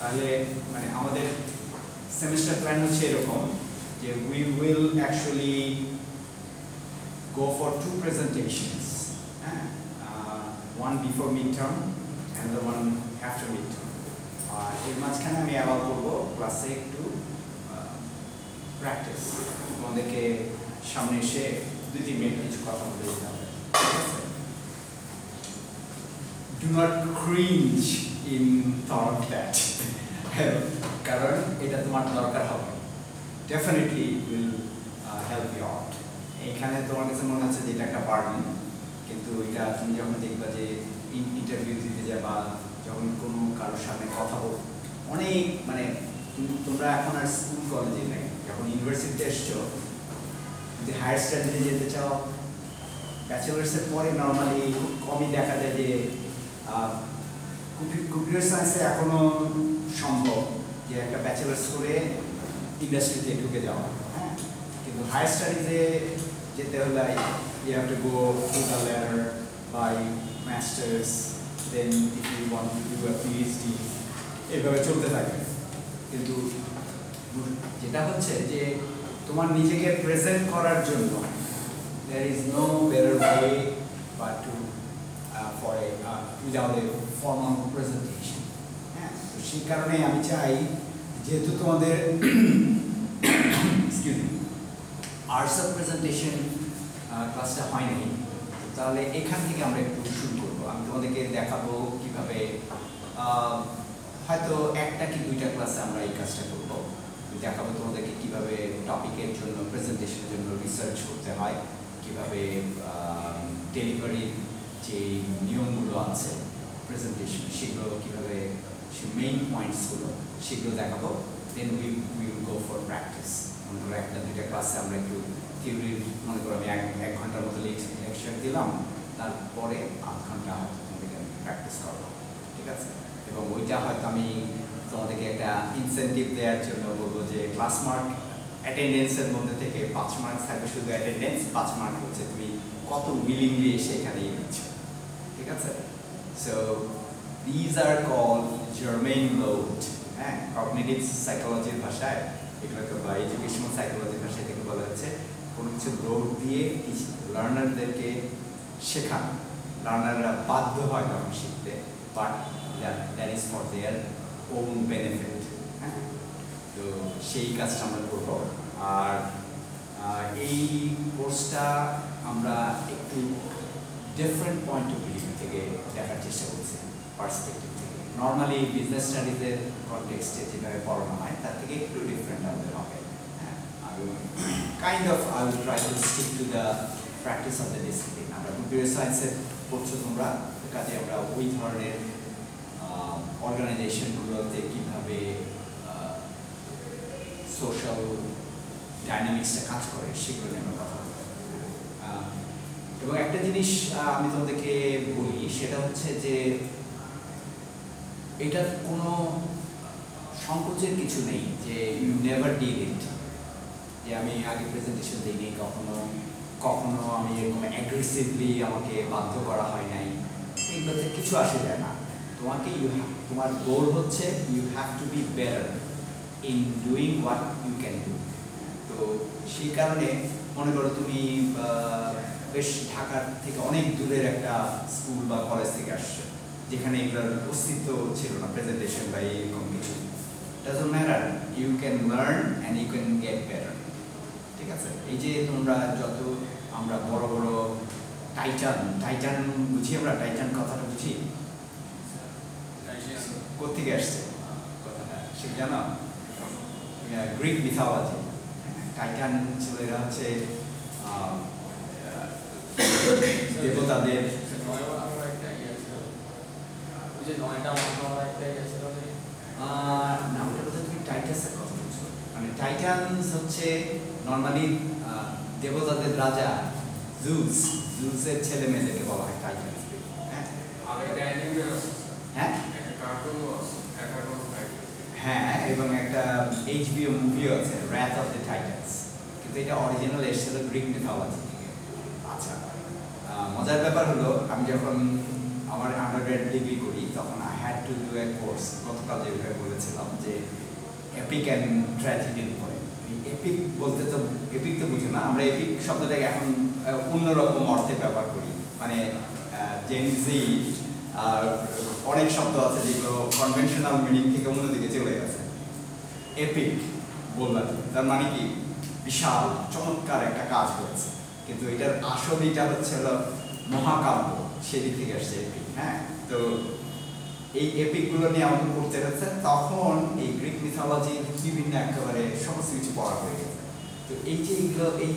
তাহলে মানে আমাদের সেমিস্টার প্ল্যান হচ্ছে এরকম যে we will actually go for 2 presentations, one before midterm and the one after midterm. এর মাঝখানে আমি অ্যালাউ করবো ক্লাসে একটু প্র্যাকটিস, তোমাদেরকে সামনে এসে 2-3 মিনিট কিছু কথা বলে দিতে হবে। Do not cringe in thought of that. কারণ এটা তোমার দরকার হবে, definitely will help you out. এখানে তোমার কাছে মনে হচ্ছে যে এটা একটা বার্ডেন, কিন্তু এটা তুমি যখন দেখবা যে ইন্টারভিউ দিতে যাবা, যখন কোনো কারোর সামনে কথা বল, অনেক মানে তোমরা এখন আর স্কুল কলেজে নেই, যখন ইউনিভার্সিটিতে এসছো, যদি হায়ার স্টাডিজে যেতে চাও, ব্যাচেলার্সের পরে নর্মালি খুব কমই দেখা যায় যে কম্পিউটার সায়েন্সে এখনো সম্ভব যে একটা ব্যাচেলার্স করে ইন্ডাস্ট্রিতে ঢুকে যাওয়া, হ্যাঁ, কিন্তু হায়ার স্টাডিজে যেতে হলে you have to go through the ladder by masters, then if you want to do a PhD, এভাবে চলতে থাকে। কিন্তু যেটা হচ্ছে যে তোমার নিজেকে প্রেজেন্ট করার জন্য there is no better way but to for a without a formal presentation, হ্যাঁ, তো সেই কারণে আমি চাই যেহেতু তোমাদের excuse me arts of presentation ক্লাসটা হয় নাই, তাহলে এখান থেকে আমরা একটু শুরু করবো। আমি তোমাদেরকে দেখাবো কিভাবে, হয়তো 1টা কি 2টা ক্লাসে আমরা এই কাজটা করবো, দেখাবো তোমাদেরকে কিভাবে টপিকের জন্য প্রেজেন্টেশনের জন্য রিসার্চ করতে হয়, কিভাবে ডেলিভারির যে নিয়মগুলো আছে প্রেজেন্টেশন সেগুলো কিভাবে মেইন পয়েন্টসগুলো সেগুলো দেখাবো। Then we will go for practice. মনে করো 1টা 2টা ক্লাসে আমরা একটু থিওরির, মনে করো আমি 1 ঘন্টার মতো লেকচার দিলাম, তারপরে 8 ঘন্টা হয়তো তোমাদেরকে আমি প্র্যাকটিস করবো, ঠিক আছে? এবং ওইটা হয়তো আমি তোমাদেরকে একটা ইনসেন্টিভ দেওয়ার জন্য বলবো যে ক্লাস মার্ক অ্যাটেন্ডেন্সের মধ্যে থেকে 5 মার্ক থাকবে শুধু অ্যাটেন্ডেন্স, 5 মার্ক হচ্ছে তুমি কত উইলিংলি এসে এখানে দিচ্ছ, ঠিক আছে? So these are called germane load, হ্যাঁ, কগনিটিভ সাইকোলজির ভাষায় এগুলোকে বা এডুকেশনাল সাইকোলজির ভাষায় থেকে বলা হচ্ছে কোনো কিছু লোড দিয়ে লার্নারদেরকে শেখানো, লার্নাররা বাধ্য হয় তখন শিখতে, but that is for their own benefit, হ্যাঁ। তো সেই কাজটা আমরা করব। আর এই কোর্সটা আমরা একটু ডিফারেন্ট পয়েন্ট অফ ভিউ থেকে দেখার চেষ্টা করছি, পার্সপেক্টিভ থেকে। নর্মালি বিজনেস স্টাডিজের কনটেক্সটে যেভাবে পড়ানো হয় তার থেকে একটু ডিফারেন্ট আমাদের হবে, হ্যাঁ। Kind of I will try to stick to the practice of the discipline. আমরা কম্পিউটার সায়েন্সের পড়ছো তোমরা, কাজে আমরা ওই ধরনের অর্গানাইজেশনগুলোতে কীভাবে সোশ্যাল ডাইনামিক্সটা কাজ করে সেগুলো নিয়ে আমরা কথা বলবো। এবং একটা জিনিস আমি তোমাদেরকে বলি, সেটা হচ্ছে যে এটার কোনো সংকোচের কিছু নেই যে ইউ নেভার ডিড ইট, যে আমি আগে প্রেজেন্টেশন দিইনি কখনো, কখনো আমি এরকম অ্যাগ্রেসিভলি আমাকে বাধ্য করা হয় নাই, এগুলোতে কিছু আসে যায় না। তোমাকে তোমার গোল হচ্ছে you have to be better in doing what you can do. তো সেই কারণে মনে করো তুমি বেশ ঢাকার থেকে অনেক দূরের একটা স্কুল বা কলেজ থেকে আসছো, যেখানে এগুলোর অস্তিত্ব ছিল না, প্রেজেন্টেশন বা এরকম কিছু। Doesn't matter, you can learn and you can get better, ঠিক আছে? এই যে তোমরা যত আমরা বড় বড় টাইটান বুঝি, আমরা টাইটান কথাটা বুঝি, কোথেকে আসছে কথাটা সে জানো? Greek mythology. টাইটান ছিল, এরা হচ্ছে দেবতাদের নামটা বোধহয় তুমি টাইটাসের কথা বলছো। মানে টাইটানস হচ্ছে নর্মালি দেবতাদের রাজা জুসের ছেলে মেয়েদেরকে বলা হয় টাইটানস, হ্যাঁ। হ্যাঁ, এবং একটা HBO মুভিও আছে, Wrath of the Titans, কিন্তু এটা অরিজিনাল এসেছিল গ্রিক মিথোলজি থেকে। আচ্ছা, মজার ব্যাপার হলো আমি যখন আমার আন্ডারগ্রেড ডিগ্রি করি তখন I had to do a course, গতকাল যেভাবে বলেছিলাম যে এপিক অ্যান্ড ট্র্যাজেডির উপরে। এপিক বলতে তো এপিক তো বুঝি না, আমরা এপিক শব্দটাকে এখন অন্যরকম অর্থে ব্যবহার করি, মানে জেনজি আর অনেক শব্দ আছে যেগুলো কনভেনশনাল মিনিং থেকে অন্যদিকে চলে গেছে। এপিক বললাম তার মানে কি বিশাল চমৎকার একটা কাজ করেছে, কিন্তু এটার আসল এটা হচ্ছে হলো মহাকাব্য, সেদিক থেকে আসছে এপিক। হ্যাঁ, তো এই এপিকগুলো নিয়ে আমাকে পড়তে হচ্ছে, তখন এই গ্রিক মিথোলজির বিভিন্ন একেবারে সমস্ত কিছু পড়া হয়ে গেছে। তো এই যে এইগুলো এই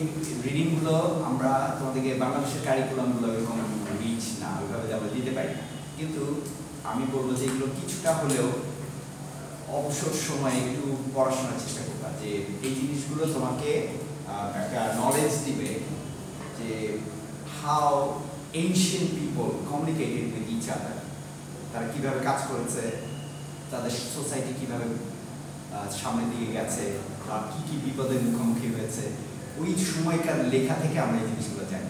রিডিংগুলো আমরা তোমাদেরকে বাংলাদেশের কারিকুলামগুলো এরকম রিচ না, ওইভাবে আমরা দিতে পারি না, কিন্তু আমি বলবো যে এগুলো কিছুটা হলেও অবসর সময় একটু পড়াশোনার চেষ্টা করবা, যে এই জিনিসগুলো তোমাকে একটা নলেজ দিবে যে how ancient people communicated with each other, তারা কীভাবে কাজ করেছে, তাদের সোসাইটি কীভাবে সামনের দিকে গেছে, বা কী কী বিপদের মুখোমুখি হয়েছে, ওই সময়কার লেখা থেকে আমরা এই জিনিসগুলো জানি।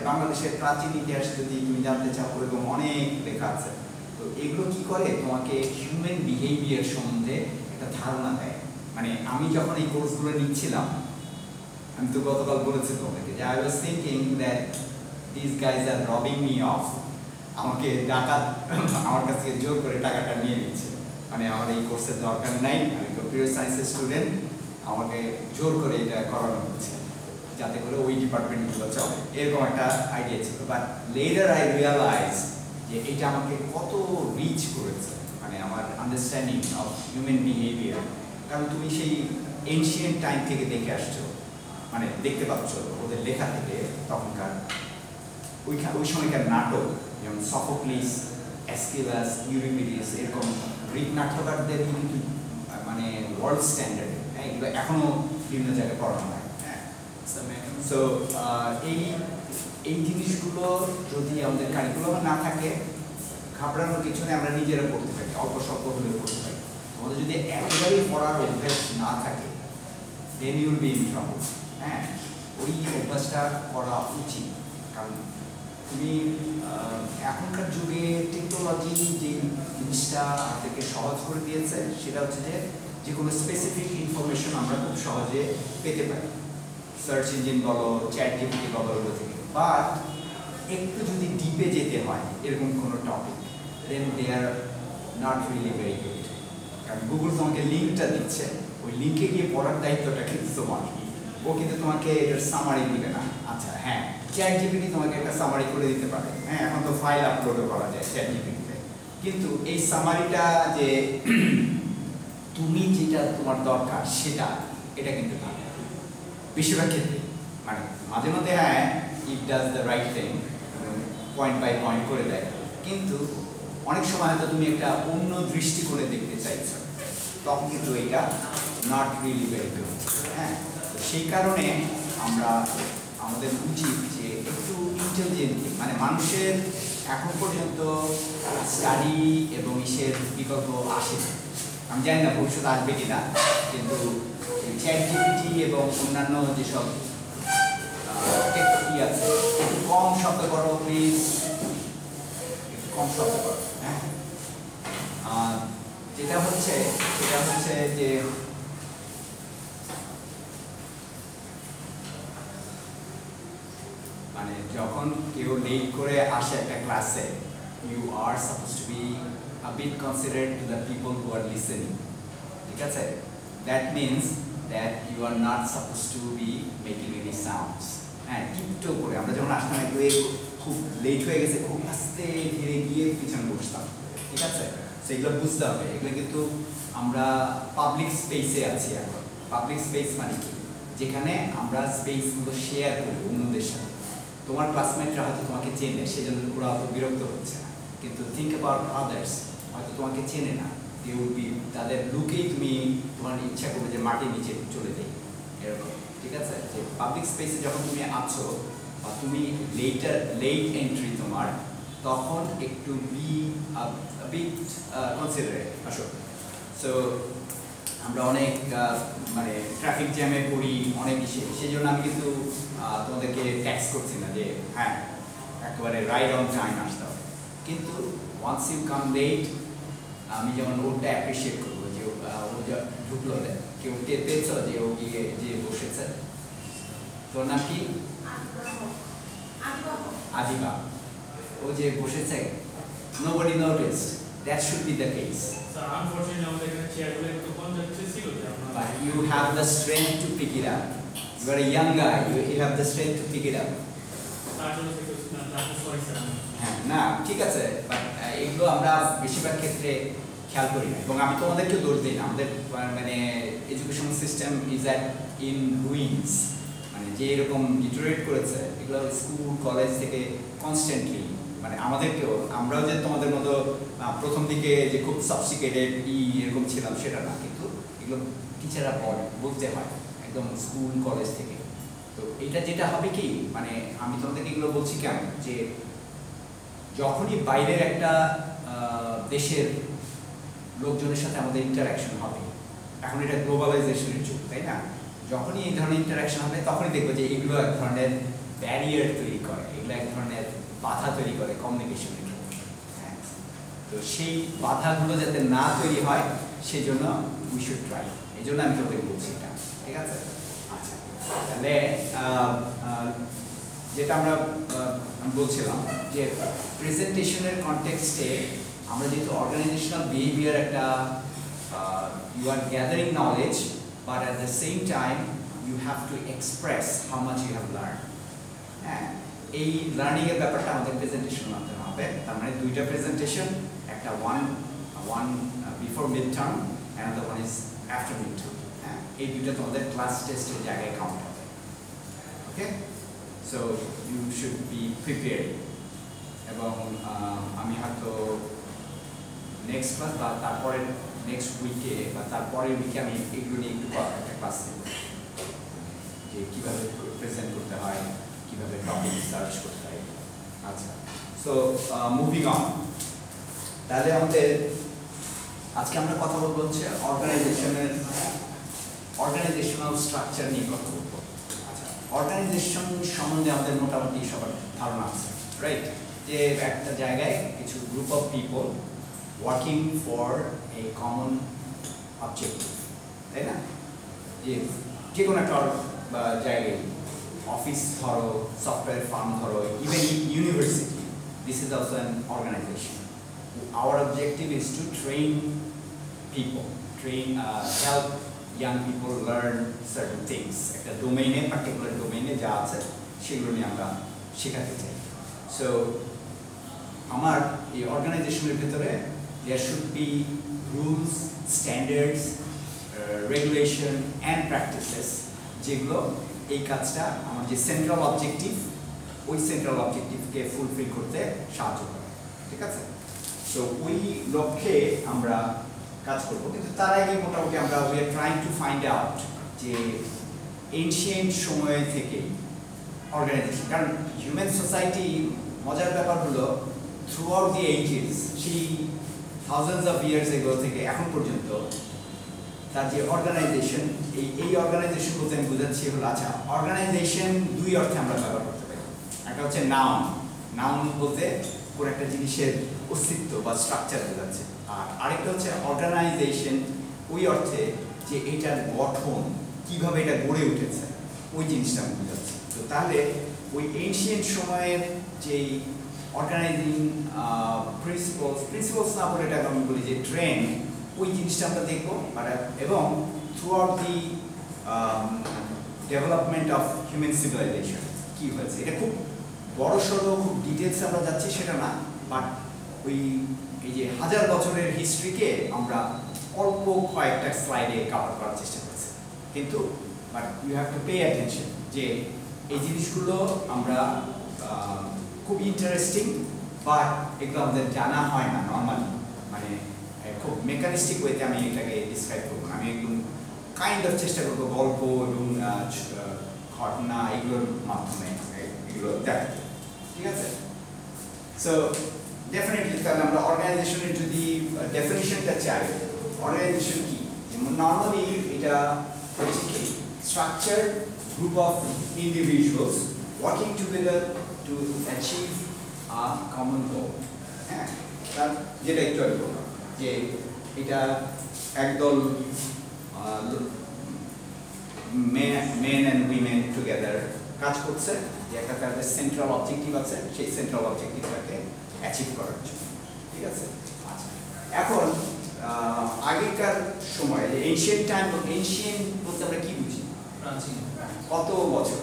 বাংলাদেশের প্রাচীন ইতিহাস যদি তুমি জানতে চাও ওরকম অনেক লেখা আছে। তো এগুলো কি করে তোমাকে হিউম্যান বিহেভিয়ার সম্বন্ধে একটা ধারণা দেয়। মানে আমি যখন এই কোর্সগুলো নিচ্ছিলাম, আমি তো গতকাল বলেছি তোমাকে যে I was thinking that this guys are robbing me off, আমাকে ডাকাত আমার কাছ থেকে জোর করে টাকাটা নিয়ে নিচ্ছে, মানে আমার এই কোর্সের দরকার নাই, আমি কম্পিউটার সায়েন্সের স্টুডেন্ট, আমাকে জোর করে এটা করানো হচ্ছে যাতে করে ওই ডিপার্টমেন্টগুলো চলে, এরকম একটা আইডিয়া ছিল। বাট লেটার আই রিয়ালাইজ যে এটা আমাকে কত রিচ করেছে, মানে আমার আন্ডারস্ট্যান্ডিং অফ হিউম্যান বিহেভিয়ার। কারণ তুমি সেই এনশিয়েন্ট টাইম থেকে দেখে আসছো, মানে দেখতে পাচ্ছ ওদের লেখা থেকে তখনকার ওই সময়কার নাটক, যেমন সফোক্লিস, অ্যাস্কিলাস, ইউরিপিডিস, এরকম গ্রিক নাট্যকারদের কিন্তু মানে ওয়ার্ল্ড স্ট্যান্ডার্ড। হ্যাঁ, এগুলো এখনো বিভিন্ন জায়গায় পড়ানো হয়। হ্যাঁ, সো এই জিনিসগুলো যদি আমাদের কারিকুলামে না থাকে, ঘাবড়ানোর কিছু নেই, আমরা নিজেরা পড়তে পারি, অল্প স্বল্প হলেও পড়তে পারি। আমাদের যদি একেবারেই পড়ার অভ্যাস না থাকে, then you will be in trouble. হ্যাঁ, ওই অভ্যাসটা করা উচিত। কারণ তুমি এখনকার যুগে টেকনোলজি যে জিনিসটা আমাদেরকে সহজ করে দিয়েছে, সেটা হচ্ছে যে কোনো স্পেসিফিক ইনফরমেশন আমরা খুব সহজে পেতে পারি, সার্চ ইঞ্জিন বলো, চ্যাট জিপিটি বলো, ওগুলো থেকে। বাট একটু যদি ডিপে যেতে হয় এরকম কোনো topic, then they are not really very good. কারণ গুগল তোমাকে লিঙ্কটা দিচ্ছে, ওই লিঙ্কে গিয়ে পড়ার দায়িত্বটা কিন্তু তোমার, ও কিন্তু তোমাকে এটার সামারি দিবে না। আচ্ছা হ্যাঁ, চ্যাট জিপিটি তোমাকে একটা সামারি করে দিতে পারে। হ্যাঁ, এখন তো ফাইল আপলোডও করা যায় চ্যাট জিপিটিতে, কিন্তু এই সামারিটা যে তুমি যেটা তোমার দরকার সেটা, এটা কিন্তু না বেশিরভাগ ক্ষেত্রে। মানে মাঝে মধ্যে হ্যাঁ, it does the right thing, point by point করে দেয়, কিন্তু অনেক সময় হয়তো তুমি একটা অন্য দৃষ্টিকোণে দেখতে চাইছো, তখন কিন্তু এটা নট রিয়েলি ভেরি গুড। হ্যাঁ, সেই কারণে আমাদের উচিত যে একটু ইন্টেলিজেন্টলি, মানে মানুষের এখন পর্যন্ত স্টাডি এবং ইসের বিকল্প আসে, আমি জানি না ভবিষ্যতে আসবে কিনা, কিন্তু চ্যাট জিপিটি এবং অন্যান্য যেসব টেকনোলজি আছে, একটু কম শব্দ করো প্লিজ, একটু কম শব্দ করো। হ্যাঁ, যেটা হচ্ছে যে মানে যখন কেউ লেট করে আসে একটা ক্লাসে, you are suppose to be a bit considerate to the people who are listening. ঠিক আছে? That means that you are not supposed to be making any sounds. হ্যাঁ, টিপটো করে আমরা যখন আসতাম একটু খুব লেট হয়ে গেছে, খুব আস্তে ধীরে গিয়ে পিছনে বসতাম। ঠিক আছে? সেগুলো বুঝতে হবে। এগুলো কিন্তু আমরা পাবলিক স্পেসে আছি এখন। পাবলিক স্পেস মানে কি? যেখানে আমরা স্পেসগুলো শেয়ার করি অন্যদের সাথে। তোমার ক্লাসমেটরা হয়তো তোমাকে চেনে, সেজন্য ওরা অত বিরক্ত হচ্ছে না, কিন্তু থিঙ্ক অ্যাবাউট আদার্স, হয়তো তোমাকে চেনে না, তাদের লুকেই তুমি তোমার ইচ্ছা করবে যে মাটির নিচে চলে যাই, এরকম। ঠিক আছে? যে পাবলিক স্পেসে যখন তুমি আছো বা তুমি লেট এন্ট্রি তোমার, তখন একটু বি বিট কনসিডারেট। আসো, সো আমরা অনেক মানে ট্রাফিক জ্যামে পড়ি, অনেক সেই জন্য আমি কিন্তু তোমাদেরকে ট্যাক্স করছি না যে হ্যাঁ একেবারে রাইট অন টাইম আসতে হবে, কিন্তু ওয়ান্স ইউ কাম লেট, আমি যেমন ওটা অ্যাপ্রিসিয়েট করবো যে ও ঢুকলো, কেউ টের পেয়েছ যে ও গিয়ে যে বসেছে? তোর নাম কি? আদিবা। ও যে বসেছে, nobody noticed. That should be the case. So unfortunately, আমাদের এখানে চেয়ারগুলো একটু কনজেস্টেড ছিল যে আমরা But you have the strength to pick it up. You are a young guy. You have the strength to pick it up. তার জন্য sorry sir. হ্যাঁ, না ঠিক আছে, বাট এগুলো আমরা বেশিরভাগ ক্ষেত্রে খেয়াল করি না, এবং আমি তোমাদেরকে দোষ দিই না। আমাদের মানে education system is at in ruins, মানে যে এরকম ডিটোরেট করেছে, এগুলো স্কুল কলেজ থেকে কনস্ট্যান্টলি, মানে আমাদেরকেও, আমরাও যে তোমাদের মতো প্রথম দিকে যে খুব সফিস্টিকেটেড এরকম ছিলাম সেটা না, কিন্তু এগুলো টিচাররা বলতে হয় একদম স্কুল কলেজ থেকে। তো এটা যেটা হবে কি, মানে আমি তোমাদেরকে এগুলো বলছি কেন, যে যখনই বাইরের একটা দেশের লোকজনের সাথে আমাদের ইন্টারাকশন হবে, এখন এটা গ্লোবালাইজেশনের যুগ, তাই না? যখনই এই ধরনের ইন্টারাকশন হবে তখনই দেখবো যে এগুলো এক ধরনের ব্যারিয়ার তৈরি করে, এগুলো এক ধরনের বাধা তৈরি করে কমিউনিকেশনের ক্ষেত্রে। হ্যাঁ, তো সেই বাধাগুলো যাতে না তৈরি হয় সেই জন্য উই শুড ট্রাই, এই জন্য আমি তোদের বলছি এটা, ঠিক আছে? আচ্ছা, তাহলে যেটা আমরা বলছিলাম যে প্রেজেন্টেশনের কনটেক্সটে আমরা যেহেতু অর্গানাইজেশনাল বিহেভিয়ার একটা, you are gathering knowledge, but at the same time you have to express how much you have learn. হ্যাঁ, এই লার্নিংয়ের ব্যাপারটা আমাদের প্রেজেন্টেশনের মাধ্যমে হবে। তার মানে দুইটা প্রেজেন্টেশন, একটা one before mid term, another one is after mid term. হ্যাঁ, এই দুইটা তোমাদের ক্লাস টেস্টের জায়গায় কাউন্ট হবে। Okay, so you should be prepare. এবং আমি হয়তো নেক্সট ক্লাস বা তারপরে নেক্সট উইকে বা তারপরের উইকে আমি এগুলো নিয়ে একটু একটা ক্লাস নেব, যে কীভাবে প্রেজেন্ট করতে হয়, কীভাবে টপিক সার্চ করতে হয়। আচ্ছা, সো মুভিং অন, তাহলে আমাদের আজকে আমরা কথা বলবো হচ্ছে অর্গানাইজেশনাল স্ট্রাকচার নিয়ে কথা বলবো। আচ্ছা, অর্গানাইজেশন সম্বন্ধে আমাদের মোটামুটি সবার ধারণা আছে, রাইট? যে একটা জায়গায় কিছু group of people working for a common objective, তাই না? যে কোনো একটা জায়গায়, অফিস ধরো, সফটওয়্যার ফার্ম ধরো, even university, this is also an organisation. Our objective is to train people, help young people learn certain things. একটা ডোমেইনে, পার্টিকুলার ডোমেইনে যা আছে সেগুলো নিয়ে আমরা শেখাতে চাই। সো আমার এই অর্গানাইজেশনের ভিতরে there should be rules, standards, regulation and practices, যেগুলো এই কাজটা আমার যে সেন্ট্রাল অবজেক্টিভ, ওই সেন্ট্রাল অবজেক্টিভকে ফুলফিল করতে সাহায্য করে, ঠিক আছে? সো ওই লক্ষ্যে আমরা কাজ করব, কিন্তু তার আগে মোটামুটি আমরা we are trying to find out যে এনশিয়েন্ট সময় থেকে অর্গানাইজেশন, কারণ হিউম্যান সোসাইটি, মজার ব্যাপার হলো থ্রু আউট দি এজেস, সেই থাউজেন্ডস অফ ইয়ার্স এগো থেকে এখন পর্যন্ত তার যে অর্গানাইজেশন, এই অর্গানাইজেশন বলতে আমি বোঝাচ্ছি হলো, আচ্ছা, অর্গানাইজেশন দুই অর্থে আমরা ব্যবহার করতে পারি। একটা হচ্ছে নাউন বলতে কোনো একটা জিনিসের অস্তিত্ব বা স্ট্রাকচার বোঝাচ্ছে, আর আরেকটা হচ্ছে অর্গানাইজেশন ওই অর্থে যে এটার গঠন, কিভাবে এটা গড়ে উঠেছে, ওই জিনিসটা আমি বোঝাচ্ছি। তো তাহলে ওই এনশিয়েন্ট সময়ের যেই অর্গানাইজিং প্রিন্সিপলস না বলে এটাকে আমি বলি যে ট্রেন্ড, ওই জিনিসটা আমরা দেখবো। এবং throughout the development of human civilization কী হয়েছে, এটা খুব বড় সড়ো, খুব ডিটেলসে আমরা যাচ্ছি সেটা না, বাট এই যে হাজার বছরের হিস্ট্রিকে আমরা অল্প কয়েকটা স্লাইডে কভার করার চেষ্টা করছি। কিন্তু but you have to pay attention যে এই জিনিসগুলো আমরা খুব ইন্টারেস্টিং, বাট এগুলো আমাদের জানা হয় না নর্মালি, মানে খুব মেকানিস্টিক ওয়েতে আমি এটাকে ডিসক্রাইব করবো না। আমি একদম কাইন্ড অফ চেষ্টা করবো গল্প এবং ঘটনা এগুলোর মাধ্যমে এগুলো দেখাতে, ঠিক আছে? সো ডেফিনেটলি তাহলে আমরা অর্গানাইজেশনের যদি ডেফিনিশনটা চাই, অর্গানাইজেশন কি, যেমন নর্মালি এটা হচ্ছে কি structure group of individuals working together to achieve a common goal. হ্যাঁ, তার যেটা একটু আগে বললাম যে এটা একদল মেন অ্যান্ড উইমেন টুগেদার কাজ করছে, যে একটা তাদের সেন্ট্রাল অবজেক্টিভ আছে, সেই সেন্ট্রাল অবজেক্টিভটাকে অ্যাচিভ করার জন্য। ঠিক আছে, আচ্ছা এখন আগেকার সময়ে এনশিয়েন্ট টাইম, এনশিয়েন্ট বলতে আমরা কি বুঝি? প্রাচীন। কত বছর,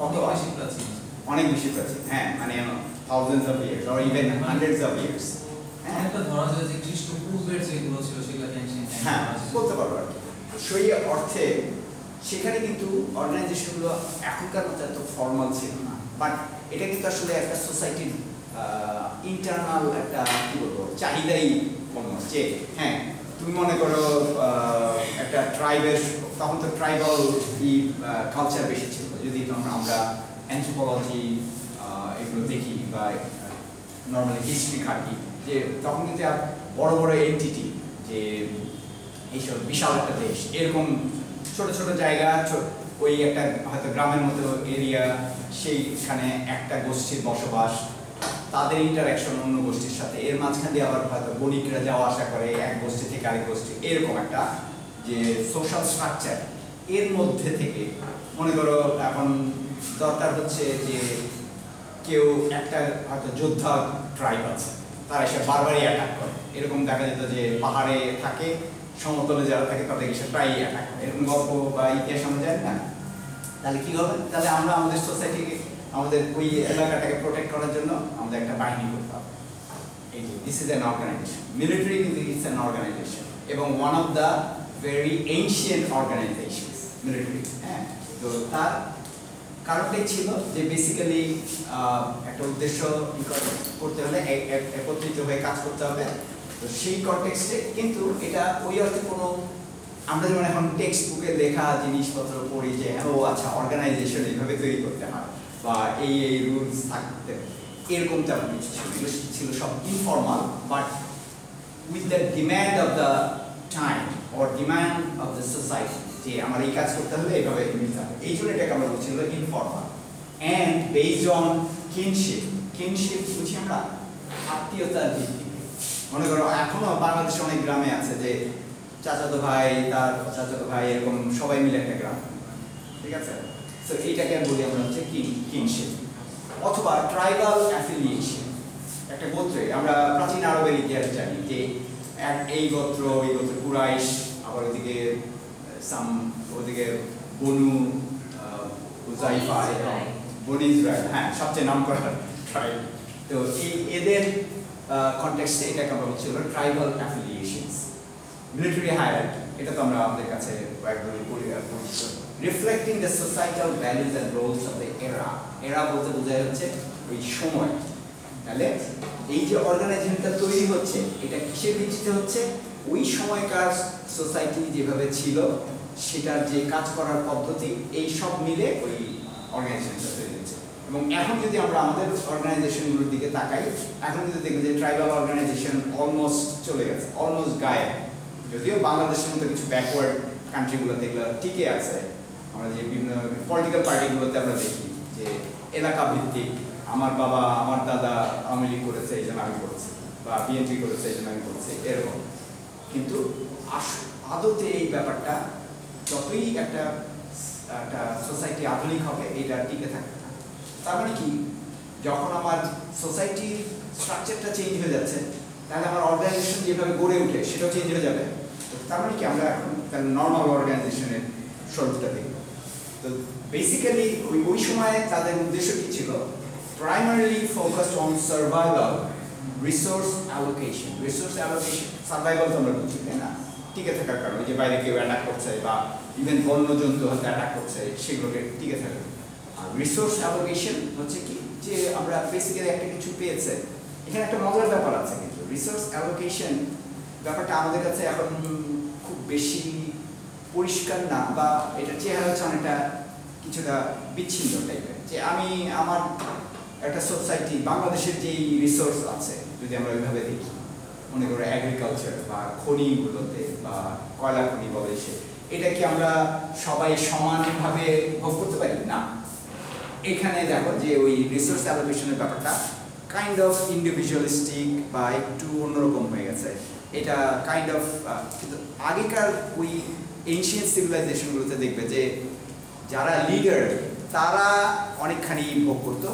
কত বেশি প্রাচীন, অনেক বেশি প্রাচীন, হ্যাঁ, মানে thousands of years or even hundreds of years. হ্যাঁ, একটা ধরা যায় যে খ্রিস্টপূর্বের যেগুলো ছিল সেগুলোকে এনশিয়েন্ট টাইম। হ্যাঁ, বলতে পারবো আর কি। সেই অর্থে সেখানে কিন্তু অর্গানাইজেশনগুলো এখনকার মতো এত ফর্মাল ছিল না, বাট এটা কিন্তু আসলে একটা সোসাইটির ইন্টারনাল একটা কি বলবো চাহিদাই পণ্য। যে হ্যাঁ, তুমি মনে করো একটা ট্রাইবের, তখন তো ট্রাইবাল কালচার বেশি ছিল, যদি আমরা অ্যানথ্রোপোলজি এগুলো দেখি বা নর্মালি হিস্ট্রি ঘাঁটি, যে তখন কিন্তু বড় বড় এন্টিটি, যে এইসব বিশাল একটা দেশ, এরকম ছোট ছোট জায়গা, ওই একটা হয়তো গ্রামের মতো এরিয়া, সেইখানে একটা গোষ্ঠীর বসবাস, তাদের ইন্টারাকশন অন্য গোষ্ঠীর সাথে, এর মাঝখান দিয়ে আবার হয়তো বণিকরা যাওয়া আসা করে এক গোষ্ঠী থেকে আরেক গোষ্ঠী, এরকম একটা যে সোশ্যাল স্ট্রাকচার। এর মধ্যে থেকে মনে করো এখন দরকার হচ্ছে যে কেউ একটা হয়তো যোদ্ধা ট্রাইব আছে, তারা এসে বারবারই অ্যাটাক করে, এরকম দেখা যেত যে পাহাড়ে থাকে, সমতলে যারা থাকে তাদেরকে সে প্রায়ই অ্যাটাক করে, এরকম গল্প বা ইতিহাস আমরা জানি না। তাহলে কি হবে? তাহলে আমরা আমাদের সোসাইটিকে, আমাদের ওই এলাকাটাকে প্রোটেক্ট করার জন্য আমাদের একটা বাহিনী করতে হবে। এই যে this is an organisation, military কিন্তু ইটস অ্যান অর্গানাইজেশন, এবং one of the very ancient organisation military. হ্যাঁ, তো তার কারণটাই ছিল যে বেসিক্যালি একটা উদ্দেশ্য করতে হলে একত্রিত হয়ে কাজ করতে হবে। তো সেই কনটেক্সটে কিন্তু এটা ওই অর্থে কোনো, আমরা যেমন এখন টেক্সট বুকে লেখা জিনিসপত্র পড়ি যে ও আচ্ছা অর্গানাইজেশন এইভাবে তৈরি করতে হয় বা এই এই রুলস থাকতে, এরকম তেমন কিছু ছিল, সব informal, but with the demand of the time or demand of the society, যে আমার এই কাজ করতে হলে এইভাবে নিতে হবে, এই জন্য এটাকে আমরা বলছিল informal and based on kinship. Kinship বুঝি আমরা আত্মীয়তার ভিত্তিতে। মনে করো এখনো বাংলাদেশে অনেক গ্রামে আছে যে চাচাতো ভাই, তার চাচাতো ভাই, এরকম সবাই মিলে একটা গ্রাম, ঠিক আছে? তো এইটাকে বলি আমরা হচ্ছে কিনশিপ অথবা ট্রাইবাল অ্যাফিলিয়েশন। একটা গোত্রে, আমরা প্রাচীন আরবের ইতিহাস জানি যে এই গোত্র, ওই গোত্র কুরাইশ, আবার ওইদিকে ওদিকে বনু উজাইফা, বনি ইসরায়েল, হ্যাঁ, সবচেয়ে নাম করা ট্রাইব। তো এই এদের কনটেক্সটে এটাকে আমরা বলছি হলো ট্রাইবাল অ্যাফিলিয়েশনস। মিলিটারি হায়ারার্কি, এটা তো আমরা আমাদের কাছে কয়েকবার পরিচিত। Reflecting the societal values and roles of the era. Era বলতে বোঝায় হচ্ছে ওই সময়। তাহলে এই যে অর্গানাইজেশনটা তৈরি হচ্ছে, এটা কিসের ভিত্তিতে হচ্ছে? ওই সময়কার সোসাইটি যেভাবে ছিল, সেটার যে কাজ করার পদ্ধতি, এই সব মিলে ওই অর্গানাইজেশনটা তৈরি হচ্ছে। এবং এখন যদি আমরা আমাদের অর্গানাইজেশনগুলোর দিকে তাকাই, এখন যদি দেখবো যে ট্রাইবাল অর্গানাইজেশন অলমোস্ট চলে গেছে, অলমোস্ট গায়েব। যদিও বাংলাদেশের মতো কিছু ব্যাকওয়ার্ড কান্ট্রিগুলোতে এগুলো টিকে আছে। আমরা যে বিভিন্ন পলিটিক্যাল পার্টিগুলোতে আমরা দেখি যে এলাকা ভিত্তিক, আমার বাবা আমার দাদা আওয়ামী লীগ করেছে এই জন্য আমি করেছি, বা বিএনপি করেছে এই জন্য আমি করেছি, এরকম। কিন্তু আদতে এই ব্যাপারটা যতই একটা সোসাইটি আধুনিক হবে, এটা টিকে থাকবে না। তার মানে কি, যখন আমার সোসাইটির স্ট্রাকচারটা চেঞ্জ হয়ে যাচ্ছে, তাহলে আমার অর্গানাইজেশন যেভাবে গড়ে ওঠে সেটাও চেঞ্জ হয়ে যাবে। তো তার মানে কি, আমরা এখন নর্মাল অর্গানাইজেশনের স্বরূপটা দেখব। তো বেসিক্যালি ওই সময়ে তাদের উদ্দেশ্য কি ছিল? Primarily focused on survival, resource allocation. Resource allocation, survival তো আমরা বুঝি, তাই না? টিকে থাকার কারণে, যে বাইরে কেউ অ্যাটাক করছে বা ইভেন বন্য জন্তু হয়তো অ্যাটাক করছে, সেগুলোকে টিকে থাকে। আর রিসোর্স অ্যালোকেশন হচ্ছে কি, যে আমরা বেসিক্যালি একটা কিছু পেয়েছে। এখানে একটা মজার ব্যাপার আছে, কিন্তু রিসোর্স অ্যালোকেশন ব্যাপারটা আমাদের কাছে এখন খুব বেশি পরিষ্কার না, বা এটা চেহারা হচ্ছে অনেকটা কিছুটা বিচ্ছিন্ন টাইপের। যে আমি আমার একটা সোসাইটি, বাংলাদেশের যেই রিসোর্স আছে যদি আমরা ওইভাবে দেখি, মনে করো অ্যাগ্রিকালচার বা খনিগুলোতে বা কয়লা খনি বলে, এটা কি আমরা সবাই সমানভাবে ভোগ করতে পারি? না। এখানে দেখো যে ওই রিসোর্স অ্যালোকেশনের ব্যাপারটা কাইন্ড অফ ইন্ডিভিজুয়ালিস্টিক বা একটু অন্যরকম হয়ে গেছে। এটা কাইন্ড অফ কিন্তু আগেকার ওই এনশিয়েন্ট সিভিলাইজেশনগুলোতে দেখবে যে যারা লিডার তারা অনেকখানি ভোগ করতো,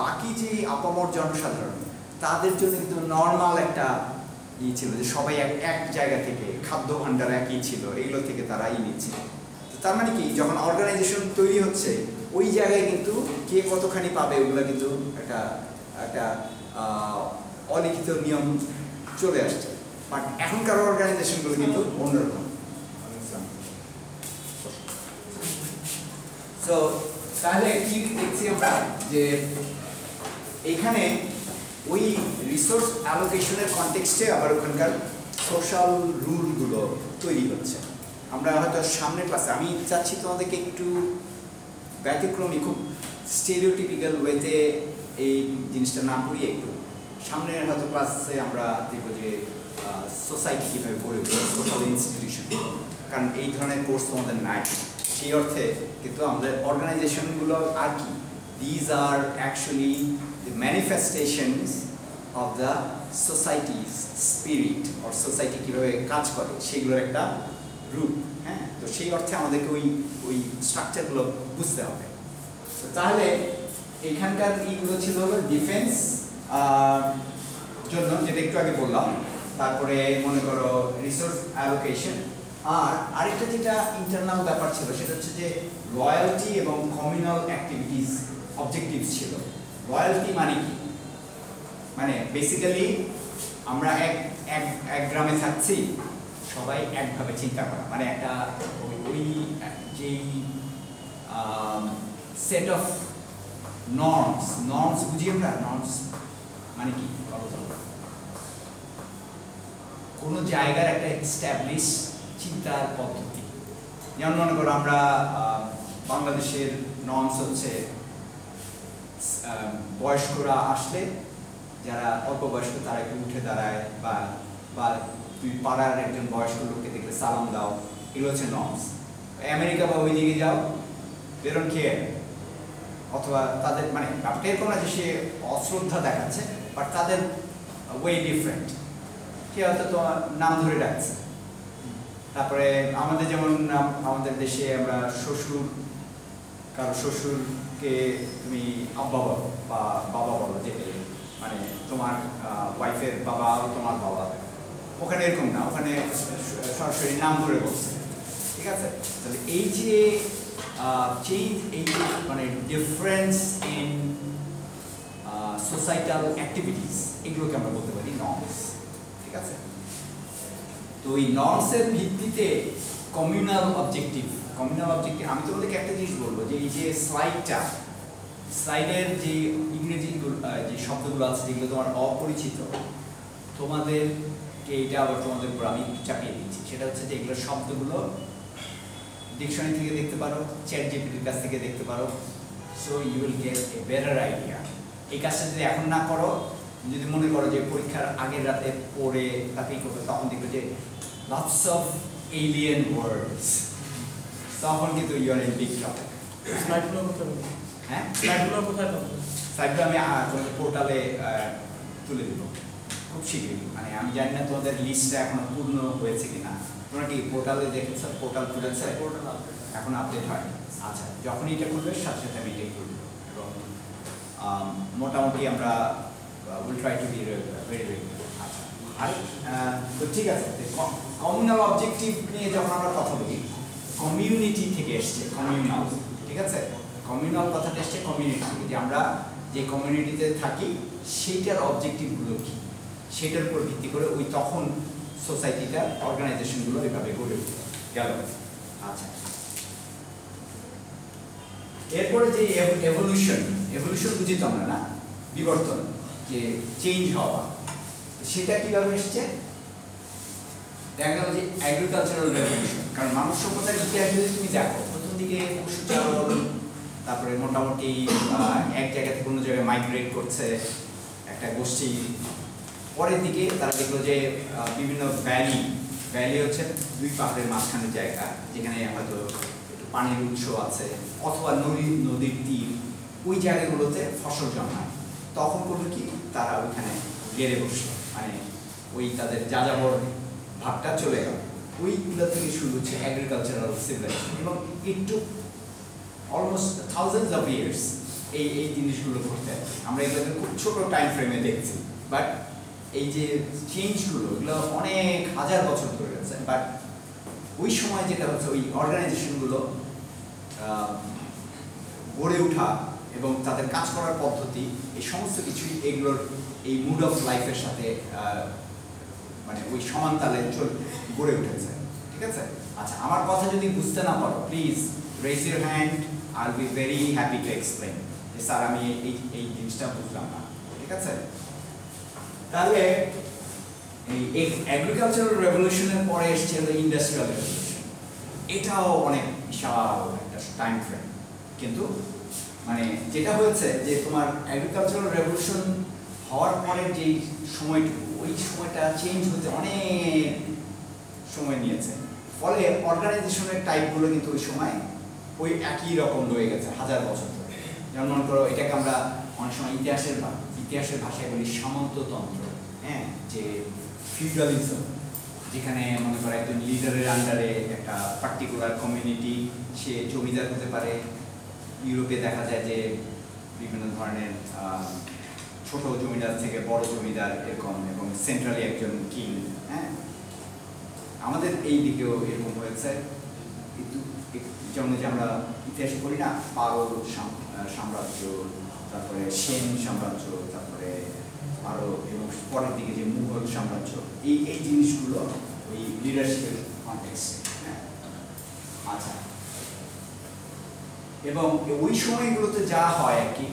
বাকি যে আপামর জনসাধারণ তাদের জন্য কিন্তু নর্মাল একটা ছিল যে সবাই এক জায়গা থেকে, খাদ্য ভাণ্ডার একই ছিল, এগুলো থেকে তারা নিচ্ছে। তার মানে কি, যখন অর্গানাইজেশন তৈরি হচ্ছে ওই জায়গায় কিন্তু কে কতখানি পাবে ওগুলো কিন্তু একটা একটা অলিখিত নিয়ম চলে আসছে। বাট এখনকার অর্গানাইজেশনগুলো কিন্তু অন্যরকম। সো তাহলে কি দেখছি আমরা যে এইখানে ওই রিসোর্স অ্যালোকেশনের কনটেক্সটে আবার ওখানকার সোশ্যাল রুলগুলো তৈরি হচ্ছে। আমরা হয়তো সামনের ক্লাসে আমি চাচ্ছি তোমাদেরকে একটু ব্যতিক্রমী, খুব স্টেরিওটিপিক্যাল ওয়েতে এই জিনিসটা না পড়িয়ে একটু সামনের হয়তো ক্লাসে আমরা দেখব যে সোসাইটি কীভাবে গড়ে উঠবে, সোশ্যাল ইনস্টিটিউশন, কারণ এই ধরনের কোর্স তোমাদের নাই। সেই অর্থে কিন্তু আমাদের অর্গানাইজেশনগুলো আর কি, these are actually the manifestations of the society's spirit or society কিভাবে কাজ করে সেগুলোর একটা রূপ। হ্যাঁ, তো সেই অর্থে আমাদেরকে ওই স্ট্রাকচারগুলো বুঝতে হবে। তাহলে এখানকার এইগুলো ছিল হলো ডিফেন্স জন্য, যেটা একটু আগে বললাম। তারপরে মনে করো রিসোর্স অ্যালোকেশন, আর আরেকটা যেটা ইন্টারনাল ব্যাপার ছিল সেটা হচ্ছে যে রয়্যালটি এবং কমিউনাল অ্যাক্টিভিটিস অবজেক্টিভস ছিল। রয়্যালটি মানে কি, মানে বেসিক্যালি আমরা এক গ্রামে থাকছি, সবাই একভাবে চিন্তা করা, মানে একটা ওই যেই সেট অফ নর্মস বুঝি আমরা। নর্মস মানে কি, কোনো জায়গার একটা এস্টাবলিশ চিন্তার পদ্ধতি। যেমন মনে করো আমরা বাংলাদেশের নর্মস হচ্ছে বয়স্করা আসলে, যারা অল্প বয়স্ক তারা একটু উঠে দাঁড়ায়, বা তুমি পাড়ার একজন বয়স্ক লোককে দেখলে সালাম দাও, এগুলো হচ্ছে নর্মস। আমেরিকা বা ওই দিকে যাও, they don't care, অথবা তাদের মানে ব্যাপারটা এরকম না যে সে অশ্রদ্ধা দেখাচ্ছে, বাট তাদের ওয়ে ডিফারেন্ট। সে হয়তো তোমার নাম ধরে ডাকছে। তারপরে আমাদের যেমন আমাদের দেশে আমরা কারো শ্বশুরকে তুমি আব্বা বলো বা বাবা বলো, যেতে মানে তোমার ওয়াইফের বাবা তোমার বাবা। ওখানে এরকম না, ওখানে সরাসরি নাম ধরে বলছে, ঠিক আছে? তাহলে এই যে চেঞ্জ, এই যে মানে ডিফারেন্স ইন সোসাইটাল অ্যাক্টিভিটিস, এগুলোকে আমরা বলতে পারি নর্মস, ঠিক আছে? তো এই নর্মসের ভিত্তিতে কমিউনাল অবজেক্টিভ, আমি তোমাদেরকে একটা জিনিস বলবো যে এই যে স্লাইডের যে ইংরেজি যে শব্দগুলো আছে যেগুলো তোমার অপরিচিত, তোমাদেরকে এইটা আবার তোমাদের উপর আমি চাপিয়ে দিচ্ছি। সেটা হচ্ছে যে এগুলো শব্দগুলো ডিকশনারি থেকে দেখতে পারো, চ্যাট জিপিটির কাছ থেকে দেখতে পারো, so you will get a better idea. এই কাজটা যদি এখন না করো, যদি মনে করো যে পরীক্ষার আগের রাতে পড়ে তাকেই করবে, তখন দেখবে যে লটস অফ এলিয়েন ওয়ার্ডস, তখন কিন্তু you are in big trouble. স্লাইডগুলো কোথায় পাবো? হ্যাঁ, স্লাইডগুলো কোথায় পাবো? স্লাইডগুলো আমি তোমাদের পোর্টালে তুলে দেবো খুব শীঘ্রই। মানে আমি জানি না তোমাদের লিস্টটা এখনো পূর্ণ হয়েছে কিনা। তোমরা কি পোর্টালে দেখেছো? পোর্টাল খুলেছে? এখন আপডেট হয়। আচ্ছা, যখনই এটা খুলবে সাথে সাথে আমি এটাই খুলবো, এবং মোটামুটি আমরা will try to be very very. আচ্ছা, আর তো ঠিক আছে, কমিউনাল অবজেক্টিভ নিয়ে যখন আমরা কথা বলি, কমিউনিটি থেকে এসছে, কমিউনাল, ঠিক আছে? কমিউনাল কথাটা এসছে কমিউনিটি থেকে, যে আমরা যে কমিউনিটিতে থাকি সেইটার অবজেক্টিভগুলো কী, সেটার উপর ভিত্তি করে ওই তখন সোসাইটিটার অর্গানাইজেশনগুলো এভাবে গড়ে উঠে গেল। আচ্ছা, এরপরে যে এভলিউশন বুঝি তো আমরা না, বিবর্তন, যে চেঞ্জ হওয়া, সেটা কীভাবে এসছে? দেখা গেল যে অ্যাগ্রিকালচারাল রেভলিউশন। কারণ মানব সভ্যতার ইতিহাস যদি তুমি দেখো, প্রথম দিকে পশুচারণ, তারপরে মোটামুটি এক জায়গা থেকে অন্য জায়গায় মাইগ্রেট করছে একটা গোষ্ঠী। পরের দিকে তারা দেখলো যে বিভিন্ন ভ্যালি হচ্ছে দুই পাহাড়ের মাঝখানের জায়গা, যেখানে হয়তো একটু পানির উৎস আছে, অথবা নদীর তীর, ওই জায়গাগুলোতে ফসল জন্মায়। তখন করলো কি তারা ওইখানে গেড়ে বসলো, মানে ওই তাদের যাযাবর ভাবটা চলে গেল। ওইগুলো থেকে শুরু হচ্ছে এগ্রিকালচারাল সিভিলাইজেশন, এবং একটু অলমোস্ট থাউজেন্ডস অফ ইয়ার্স এই এই জিনিসগুলো ঘটতে থাকে। আমরা এগুলোকে খুব ছোট টাইম ফ্রেমে দেখছি, বাট এই যে চেঞ্জগুলো এগুলো অনেক হাজার বছর ধরে গেছে। বাট ওই সময় যেটা হচ্ছে ওই অর্গানাইজেশনগুলো গড়ে ওঠা এবং তাদের কাজ করার পদ্ধতি, এই সমস্ত কিছুই এগুলোর এই মুড অফ লাইফের সাথে মানে ওই সমানতালে গড়ে উঠেছে। ঠিক আছে? আচ্ছা, আমার কথা যদি বুঝতে না পারো please raise your hand, I will be very happy to explain যে স্যার আমি এই জিনিসটা বুঝলাম না। ঠিক আছে? তাহলে এই এগ্রিকালচারাল রেভলিউশনের পরে এসছে ইন্ডাস্ট্রিয়াল রেভলিউশন। এটাও অনেক বিশাল একটা টাইম ফ্রেম, কিন্তু মানে যেটা হয়েছে যে তোমার এগ্রিকালচারাল রেভলিউশন হওয়ার পরে যে সময়টুকু, ওই সময়টা চেঞ্জ হতে অনেক সময় নিয়েছে। ফলে অর্গানাইজেশনের টাইপগুলো কিন্তু ওই সময় ওই একই রকম রয়ে গেছে হাজার বছর ধরে। যেমন মনে করো, এটাকে আমরা অনেক সময় ইতিহাসের ভাষায় বলি সামন্ততন্ত্র। হ্যাঁ, যে ফিউডালিজম, যেখানে মনে করো একজন লিডারের আন্ডারে একটা পার্টিকুলার কমিউনিটি, সে জমিদার হতে পারে। ইউরোপে দেখা যায় যে বিভিন্ন ধরনের ছোট জমিদার থেকে বড় জমিদার এরকম, এবং সেন্ট্রালি একজন কিং। হ্যাঁ, আমাদের এই দিকেও এরকম হয়েছে, কিন্তু যেমন যে আমরা ইতিহাসে করি না, পারল সাম্রাজ্য, তারপরে সেন সাম্রাজ্য, তারপরে আরো এবং পরের দিকে যে মুঘল সাম্রাজ্য, এই জিনিসগুলো ওই লিডারশিপের কনটেক্সটে। হ্যাঁ, আচ্ছা, এবং ওই সময়গুলোতে যা হয় আর কি,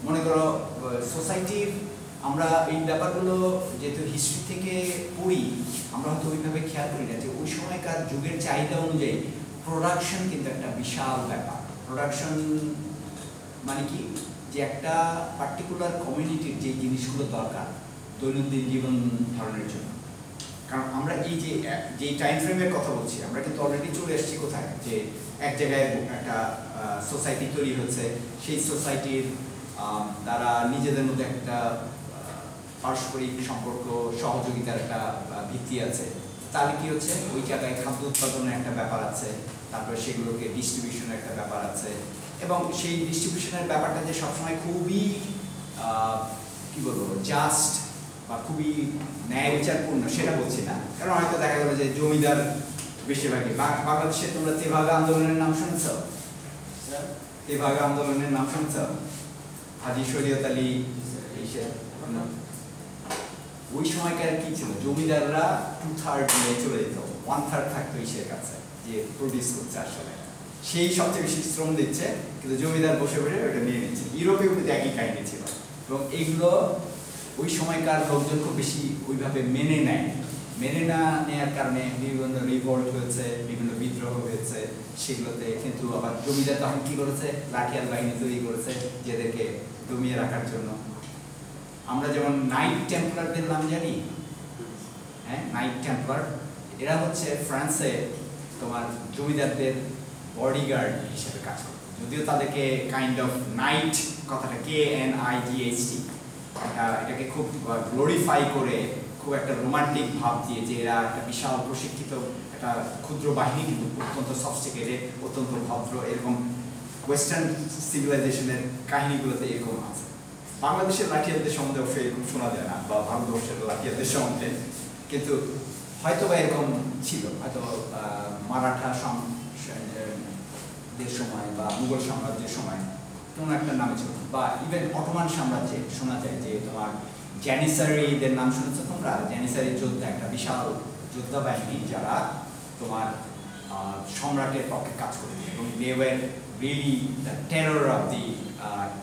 মনে করো সোসাইটির, আমরা এই ব্যাপারগুলো যেহেতু হিস্ট্রি থেকে পড়ি, আমরা হয়তো ওইভাবে খেয়াল করি না যে ওই সময়কার যুগের চাহিদা অনুযায়ী প্রোডাকশন কিন্তু একটা বিশাল ব্যাপার। প্রোডাকশন মানে কি, যে একটা পার্টিকুলার কমিউনিটির যে জিনিসগুলো দরকার দৈনন্দিন জীবন ধারণের জন্য। কারণ আমরা এই যে টাইম ফ্রেমের কথা বলছি, আমরা কিন্তু অলরেডি চলে এসেছি কোথায়, যে এক জায়গায় একটা সোসাইটি তৈরি হচ্ছে, সেই সোসাইটির তারা নিজেদের মধ্যে একটা পারস্পরিক সম্পর্ক, সহযোগিতার একটা ভিত্তি আছে। তাহলে কি হচ্ছে, ওই জায়গায় খাদ্য উৎপাদনের একটা ব্যাপার আছে, তারপরে সেগুলোকে ডিস্ট্রিবিউশনের একটা ব্যাপার আছে, এবং সেই ডিস্ট্রিবিউশনের ব্যাপারটা যে সবসময় খুবই কি বলবো জাস্ট বা খুবই ন্যায় বিচারপূর্ণ সেটা বলছি না। কারণ হয়তো দেখা গেল যে জমিদার বেশিরভাগই, বাংলাদেশে তোমরা তেভাগা আন্দোলনের নাম শুনছ? তেভাগা আন্দোলনের নাম শুনছ? হাজী শরীয়ত আলী, ওই সময়কার কি ছিল, জমিদাররা 2/3 নিয়ে চলে যেত, 1/3 থাকতো ইসের কাছে যে প্রডিউস করছে, আসলে সেই সবচেয়ে বেশি শ্রম দিচ্ছে, কিন্তু জমিদার বসে বসে ওটা নিয়ে নিচ্ছে। ইউরোপেও কিন্তু একই কাহিনী ছিল, এবং এইগুলো ওই সময়কার লোকজন খুব বেশি ওইভাবে মেনে নেয়। মেনে না নেওয়ার কারণে বিভিন্ন রিভোল্ট হয়েছে, বিভিন্ন বিদ্রোহ হয়েছে সেগুলোতে। কিন্তু আবার জমিদার তখন কি করেছে, লাঠিয়াল বাহিনী তৈরি করেছে যাদেরকে দমিয়ে রাখার জন্য। আমরা যেমন নাইট টেম্পলারদের নাম জানি, হ্যাঁ, নাইট টেম্পলার, এরা হচ্ছে ফ্রান্সে তোমার জমিদারদের বডিগার্ড হিসেবে কাজ করে। যদিও তাদেরকে কাইন্ড অফ নাইট কথাটা KNIGHT, এটাকে খুব গ্লোরিফাই করে, খুব একটা রোমান্টিক ভাব দিয়ে যে এরা একটা বিশাল প্রশিক্ষিত একটা ক্ষুদ্র বাহিনী, কিন্তু অত্যন্ত সফিস্টিকেটেড, অত্যন্ত ভদ্র, এরকম ওয়েস্টার্ন সিভিলাইজেশনের কাহিনীগুলোতে এরকম আছে। বাংলাদেশের লাঠিয়ালদের সম্বন্ধে অবশ্যই এরকম শোনা যায় না, বা ভারতবর্ষের লাঠিয়ালদের সম্বন্ধে, কিন্তু হয়তো বা এরকম ছিল, হয়তো মারাঠা দের সময় বা মুঘল সাম্রাজ্যের সময় কোনো একটা নাম ছিল, বা ইভেন অটোমান সাম্রাজ্যে শোনা যায় যে তোমার জ্যানিসারিদের নাম শুনেছো তোমরা? জ্যানিসারি যোদ্ধা, একটা বিশাল যোদ্ধা বাহিনী যারা তোমার সম্রাটের পক্ষে কাজ করত, এবং they were really the terror of the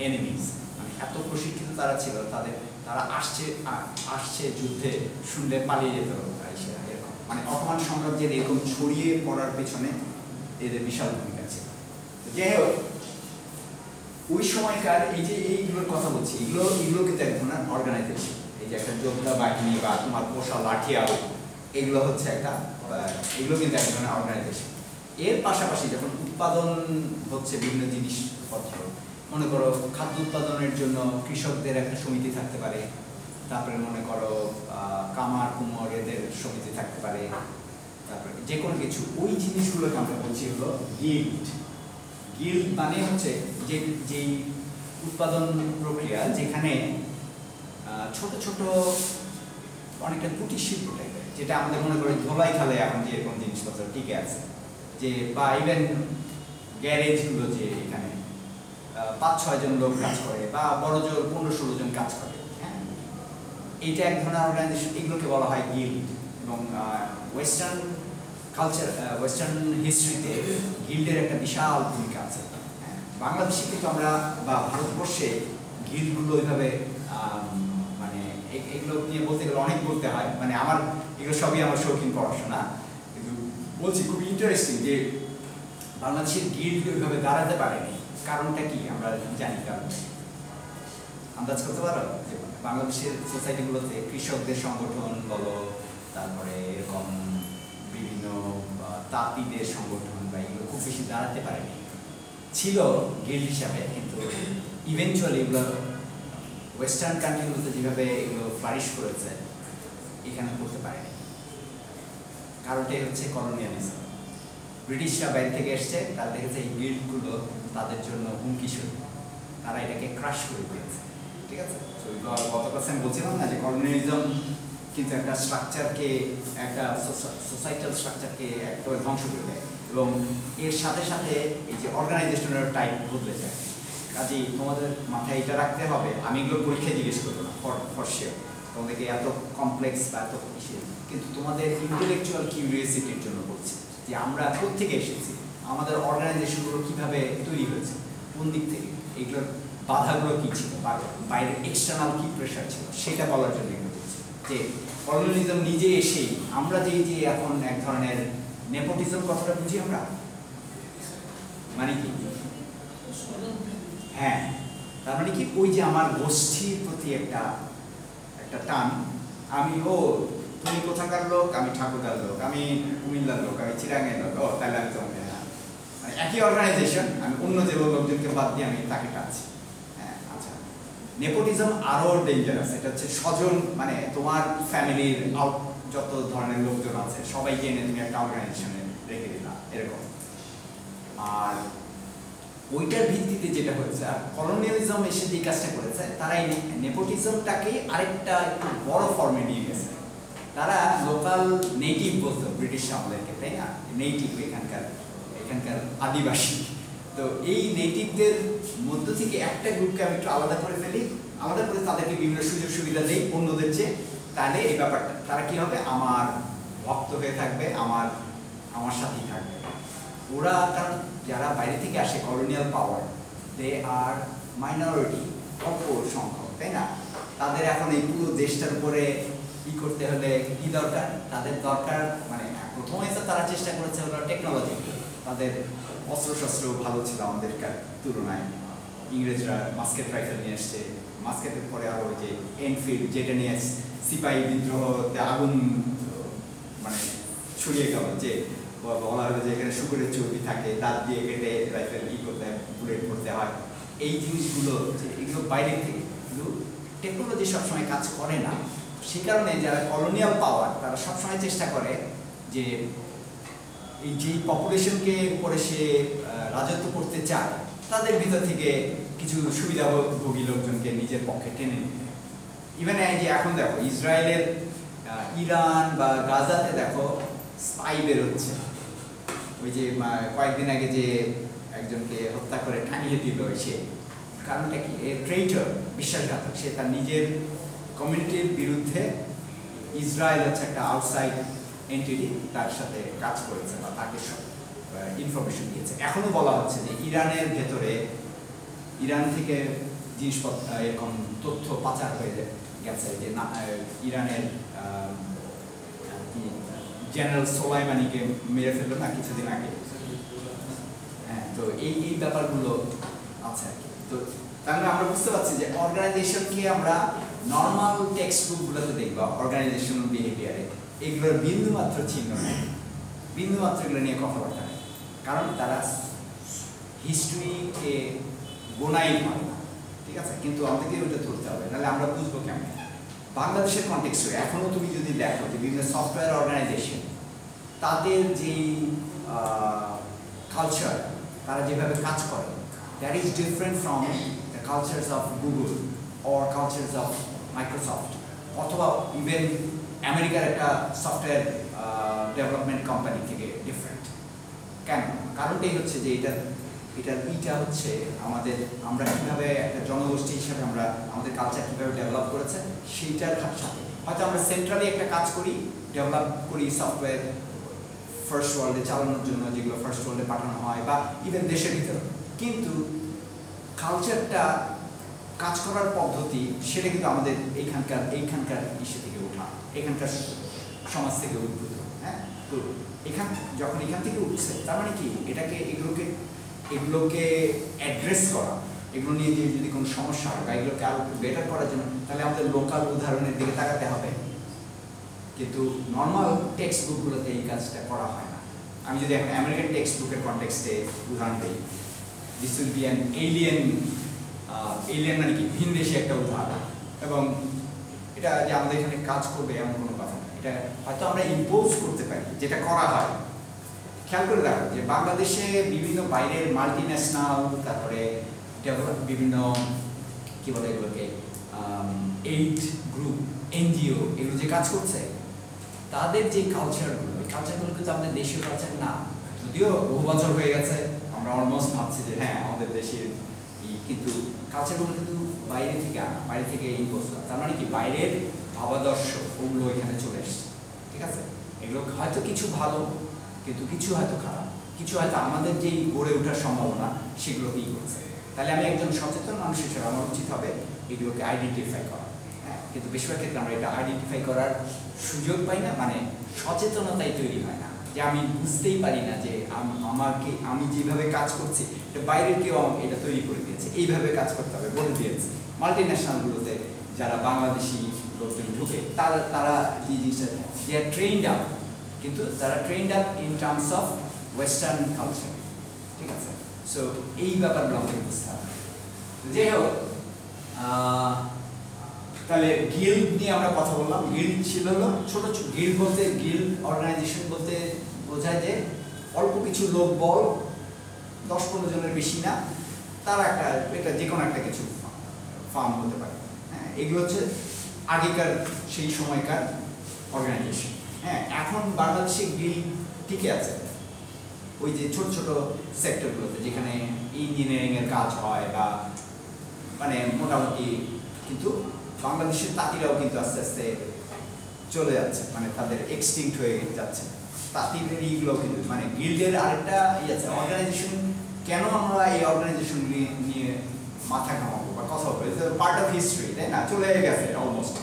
enemies. মানে এত প্রশিক্ষিত তারা ছিল, তারা আসছে যুদ্ধে শুনলে পালিয়ে যেত এরকম। মানে অটোমান সাম্রাজ্যের এরকম ছড়িয়ে পড়ার পেছনে এদের বিশাল ভূমিকা ছিল। যাই হোক, ওই সময়কার এই যে এইগুলোর কথা বলছি, এগুলো কিন্তু এক ধরনের অর্গানাইজেশন। এই যে একটা যোদ্ধা বাহিনী বা তোমার পোষা লাঠিয়াল, এগুলো হচ্ছে এগুলো কিন্তু এক ধরনের অর্গানাইজেশন। এর পাশাপাশি যখন উৎপাদন হচ্ছে বিভিন্ন জিনিসপত্র, মনে করো খাদ্য উৎপাদনের জন্য কৃষকদের একটা সমিতি থাকতে পারে, তারপরে মনে করো কামার কুমোর এদের সমিতি থাকতে পারে, তারপরে যে কোনো কিছু ওই জিনিসগুলোকে আমরা বলছি হলো গিল্ড। গিল্ড মানে হচ্ছে যেই উৎপাদন প্রক্রিয়া যেখানে ছোট ছোট অনেকটা কুটির শিল্প টাইপের, যেটা আমাদের মনে করি ধোলাই খালে এখন যে এরকম জিনিসপত্র টিকে আছে, যে বা ইভেন গ্যারেজগুলো যে এখানে 5-6 জন লোক কাজ করে বা বড় জোর 15-16 জন কাজ করে, হ্যাঁ, এইটা এক ধরনের অর্গানাইজেশন, এগুলোকে বলা হয় গিল্ড। এবং ওয়েস্টার্ন কালচার, ওয়েস্টার্ন হিস্ট্রিতে গিল্ডের একটা বিশাল ভূমিকা আছে। হ্যাঁ, বাংলাদেশে কিন্তু আমরা বা ভারতবর্ষে গিল্ডগুলো ওইভাবে মানে এগুলো নিয়ে বলতে গেলে অনেক বলতে হয়, মানে আমার এগুলো সবই আমার শৌখিন পড়াশোনা, কিন্তু বলছি খুব ইন্টারেস্টিং যে বাংলাদেশের গিল্ড ওইভাবে দাঁড়াতে পারেনি। কারণটা কি আমরা জানি, কারণ আন্দাজ করতে পারো যে বাংলাদেশের সোসাইটিগুলোতে কৃষকদের সংগঠন বলো, তারপরে এরকম বিভিন্ন তাঁতিদের সংগঠন বা এগুলো খুব বেশি দাঁড়াতে পারেনি, ছিল গিল্ড হিসাবে, কিন্তু ইভেনচুয়ালি এগুলো ওয়েস্টার্ন কান্ট্রিগুলোতে যেভাবে এগুলো ফ্লারিশ করেছে এখানে করতে পারেনি। কারণটাই হচ্ছে কলোনিয়ালিজম। ব্রিটিশরা বাইরে থেকে এসছে, তারা দেখেছে এই গিল্ডগুলো তাদের জন্য হুমকি স্বরূপ, তারা এটাকে ক্রাশ করে দিয়েছে। ঠিক আছে, গত ক্লাসে আমি বলছিলাম না যে কলোনিয়ালিজম কিন্তু একটা স্ট্রাকচারকে, একটা সোসাইটাল স্ট্রাকচারকে একদম ধ্বংস করে দেয়, এবং এর সাথে সাথে এই যে অর্গানাইজেশনের টাইপ বদলে যায়। কাজেই তোমাদের মাথায় এটা রাখতে হবে, আমি এগুলো পরীক্ষায় জিজ্ঞেস করবো না ফর শিওর, তোমাদেরকে এত কমপ্লেক্স বা এত ইসে, কিন্তু তোমাদের ইন্টেলেকচুয়াল কিউরিওসিটির জন্য বলছি যে আমরা কোত্থেকে এসেছি, আমাদের অর্গানাইজেশনগুলো কীভাবে তৈরি হয়েছে, কোন দিক থেকে, এগুলোর বাধাগুলো কী ছিল, বাইরের এক্সটার্নাল কী প্রেশার ছিল, সেটা বলার জন্য এগুলো বলছি। যে কলোনিয়ালিজম নিজে এসেই আমরা যে এখন এক ধরনের নেপোটিজম কথাটা বুঝি আমরা, মানে কি, হ্যাঁ, তার মানে কি ওই যে আমার গোষ্ঠীর প্রতি একটা টান, আমি তুমি কোথাকার লোক, আমি ঠাকুরগাঁর লোক, আমি কুমিল্লার লোক, আমি চিরাঙের লোক, তাহলে আমি তোমাকে, মানে একই অর্গানাইজেশন, আমি অন্য যে লোকজনকে বাদ দিয়ে আমি তাকে টানছি। হ্যাঁ, আচ্ছা, নেপোটিজম আরও ডেঞ্জারাস। এটা হচ্ছে স্বজন, মানে তোমার ফ্যামিলির যত ধরনের লোকজন আছে সবাইকে এনে তুমি একটা অর্গানাইজেশনে রেখে দিলাম, এরকম। আর ওইটার ভিত্তিতে যেটা হয়েছে, আর কলোনিয়ালিজম এসে যে কাজটা করেছে, তারা এই নেপোটিজমটাকে আরেকটা একটু বড় ফর্মে নিয়ে গেছে। তারা লোকাল নেটিভ বলতো ব্রিটিশ আমলেরকে, তাই না, নেটিভ এখানকার আদিবাসী। তো এই নেটিভদের মধ্য থেকে একটা গ্রুপকে আমি একটু আলাদা করে ফেলি, আলাদা করে তাদেরকে বিভিন্ন সুযোগ সুবিধা দিই অন্যদের চেয়ে, তাহলে এই ব্যাপারটা তারা কি হবে, আমার ভক্ত হয়ে থাকবে, আমার সাথেই থাকবে। ওরা, কারণ যারা বাইরে থেকে আসে কলোনিয়াল পাওয়ার, দে আর মাইনরিটি, অল্প সংখ্যক, তাই না, তাদের এখন এই পুরো দেশটার উপরে ই করতে হলে কি দরকার, তাদের দরকার, মানে প্রথমে তো তারা চেষ্টা করেছে হলো টেকনোলজি, তাদের অস্ত্রশস্ত্র ভালো ছিল আমাদের তুলনায়। ইংরেজরা মাস্কেট রাইফেল নিয়ে এসছে, মাস্কেটের পরে আরও যে এনফিল্ড, যেটা নিয়ে সিপাহী বিদ্রোহতে আগুন মানে ছড়িয়ে গেল, যে বলা হলো যে এখানে শুকুরের চর্বি থাকে, দাঁত দিয়ে কেটে রাইফেল করতে হয়, বুলেট করতে হয়, এই জিনিসগুলো যে এগুলো বাইরে থেকে, কিন্তু টেকনোলজি সবসময় কাজ করে না। সে কারণে যারা কলোনিয়াল পাওয়ার, তারা সবসময় চেষ্টা করে যে এই যে পপুলেশনকে উপরে সে রাজত্ব করতে চায়, তাদের ভিতর থেকে কিছু সুবিধাভোগী লোকজনকে নিজের পক্ষে টেনে নিতে। ইভেন এই যে এখন দেখো ইসরায়েলের ইরান বা গাজাতে দেখো স্পাই বেরোচ্ছে, ওই যে কয়েকদিন আগে যে একজনকে হত্যা করে টাঙিয়ে দিল, সে কারণটা কি, ট্রেইটর, বিশ্বাসঘাতক, সে তার নিজের কমিউনিটির বিরুদ্ধে, ইসরায়েল হচ্ছে একটা আউটসাইড এন্টিটি, তার সাথে কাজ করেছে বা তাকে ইনফরমেশন দিয়েছে। এখনো বলা হচ্ছে যে ইরানের ভেতরে, ইরান থেকে জিনিসপত্র এরকম তথ্য পাচার হয়ে গেছে, যে ইরানের জেনারেল সোলাইমানিকে মেরে ফেললো না কিছুদিন আগে। হ্যাঁ, তো এই ব্যাপারগুলো আছে আর কি। তো তাহলে আমরা বুঝতে পারছি যে অর্গানাইজেশনকে আমরা নর্মাল টেক্সট বুকগুলোতে দেখবো, অর্গানাইজেশনাল বিহেভিয়ারে এগুলোর বিন্দুমাত্র চিহ্ন নেই, বিন্দুমাত্র এগুলো নিয়ে কথাবার্তা নেই, কারণ তারা হিস্ট্রিকে গোনাই হয় না, ঠিক আছে? কিন্তু আমাদেরকে ওটা ধরতে হবে, নাহলে আমরা বুঝবো কেমন। বাংলাদেশের কনটেক্সটে এখনও তুমি যদি দেখো যে বিভিন্ন সফটওয়্যার অর্গানাইজেশন তাদের যেই কালচার, তারা যেভাবে কাজ করে, that is different from the cultures of Google or cultures of Microsoft, অথবা ইভেন আমেরিকার একটা সফটওয়্যার ডেভেলপমেন্ট কোম্পানি থেকে ডিফারেন্ট। কেন? কারণটাই হচ্ছে যে এটা হচ্ছে আমরা কীভাবে একটা জনগোষ্ঠী হিসাবে আমরা আমাদের কালচার কীভাবে ডেভেলপ করেছে সেইটার সাথে হয়তো আমরা সেন্ট্রালি একটা কাজ করি, ডেভেলপ করি সফটওয়্যার ফার্স্ট ওয়ার্ল্ডে চালানোর জন্য, যেগুলো ফার্স্ট ওয়ার্ল্ডে পাঠানো হয় বা ইভেন দেশের ভিতরে, কিন্তু কালচারটা কাজ করার পদ্ধতি সেটা কিন্তু আমাদের এইখানকার ইস্যু থেকে ওঠা, এখানকার সমাজ থেকে উদ্ভূত। হ্যাঁ, তো যখন এখান থেকে উঠছে, তার মানে কি এগুলোকে অ্যাড্রেস করা, এগুলো নিয়ে যদি কোনো সমস্যা হয় বা এগুলোকে আরো বেটার করার জন্য, তাহলে আমাদের লোকাল উদাহরণের দিকে তাকাতে হবে। কিন্তু নর্মাল টেক্সট বুকগুলোতে এই কাজটা করা হয় না। আমি যদি এখন আমেরিকান টেক্সট বুকের কনটেক্সটে উদাহরণ দিই, this will be an alien মানে কি ভিনদেশী একটা উদাহরণ, এবং এটা যে আমাদের এখানে কাজ করবে এমন কোনো কথা না। এটা হয়তো আমরা ইম্পোজ করতে পারি, যেটা করা হয়। খেয়াল করে দেখো যে বাংলাদেশে বিভিন্ন বাইরের মাল্টি ন্যাশনাল, তারপরে বিভিন্ন কি বলে এগুলোকে এইড গ্রুপ, এনজিও, এগুলো যে কাজ করছে, তাদের যে কালচারগুলো, এই কালচারগুলো কিন্তু আমাদের দেশীয় কালচার না। যদিও বহু বছর হয়ে গেছে, আমরা অলমোস্ট ভাবছি যে হ্যাঁ আমাদের দেশের, কিন্তু কালচারগুলো কিন্তু বাইরে থেকে আনা, বাইরে থেকে ইম্পোজ করা। তার মানে কি বাইরের ভাবাদর্শ ওগুলো এখানে চলে এসছে, ঠিক আছে? এগুলো হয়তো কিছু ভালো, কিন্তু কিছু হয়তো খারাপ, কিছু হয়তো আমাদের যেই গড়ে ওঠার সম্ভাবনা সেগুলোকেই করছে। তাহলে আমি একজন সচেতন মানুষ হিসেবে আমার উচিত হবে এগুলোকে আইডেন্টিফাই করা। হ্যাঁ, কিন্তু বেশিরভাগ ক্ষেত্রে আমরা এটা আইডেন্টিফাই করার সুযোগ পাই না, মানে সচেতনতাই তৈরি হয় না, যে আমি বুঝতেই পারি না যে আমি যেভাবে কাজ করছি এটা বাইরের কেউ এটা তৈরি করে দিয়েছে, এইভাবে কাজ করতে হবে বলে দিয়েছে। মাল্টি ন্যাশনালগুলোতে যারা বাংলাদেশি লোকজন ঢুকে, তারা যে জিনিসটা দে আর ট্রেন্ড আপ, কিন্তু তারা trend up in terms of western culture, ঠিক আছে? সো এই ব্যাপারগুলো আমাকে বুঝতে হবে। যাই হোক, তাহলে গিল্ড নিয়ে আমরা কথা বললাম। গিল্ড ছিল ছোট ছোট গিল্ড বলতে, গিল্ড অর্গানাইজেশন বলতে বোঝায় যে অল্প কিছু লোক বল, 10-15 জনের বেশি না, তারা এটা যে কোনো একটা কিছু ফার্ম হতে পারে। হ্যাঁ, এগুলো হচ্ছে আগেকার সেই সময়কার অর্গানাইজেশন। হ্যাঁ, এখন বাংলাদেশে গিল্ড টিকে আছে ওই যে ছোট ছোট সেক্টরগুলোতে, যেখানে ইঞ্জিনিয়ারিংয়ের কাজ হয় বা মানে মোটামুটি, কিন্তু বাংলাদেশের তাঁতিরাও কিন্তু আস্তে আস্তে চলে যাচ্ছে, মানে তাদের এক্সটিংক্ট হয়ে যাচ্ছে তাঁতিদের এইগুলো। কিন্তু মানে গিল্ডের আরেকটা আছে অর্গানাইজেশন। কেন আমরা এই অর্গানাইজেশনগুলি নিয়ে মাথা ঘামাবো বা কথা বলবো? ইটস পার্ট অফ হিস্ট্রি, তাই না? চলে গেছে অলমোস্ট।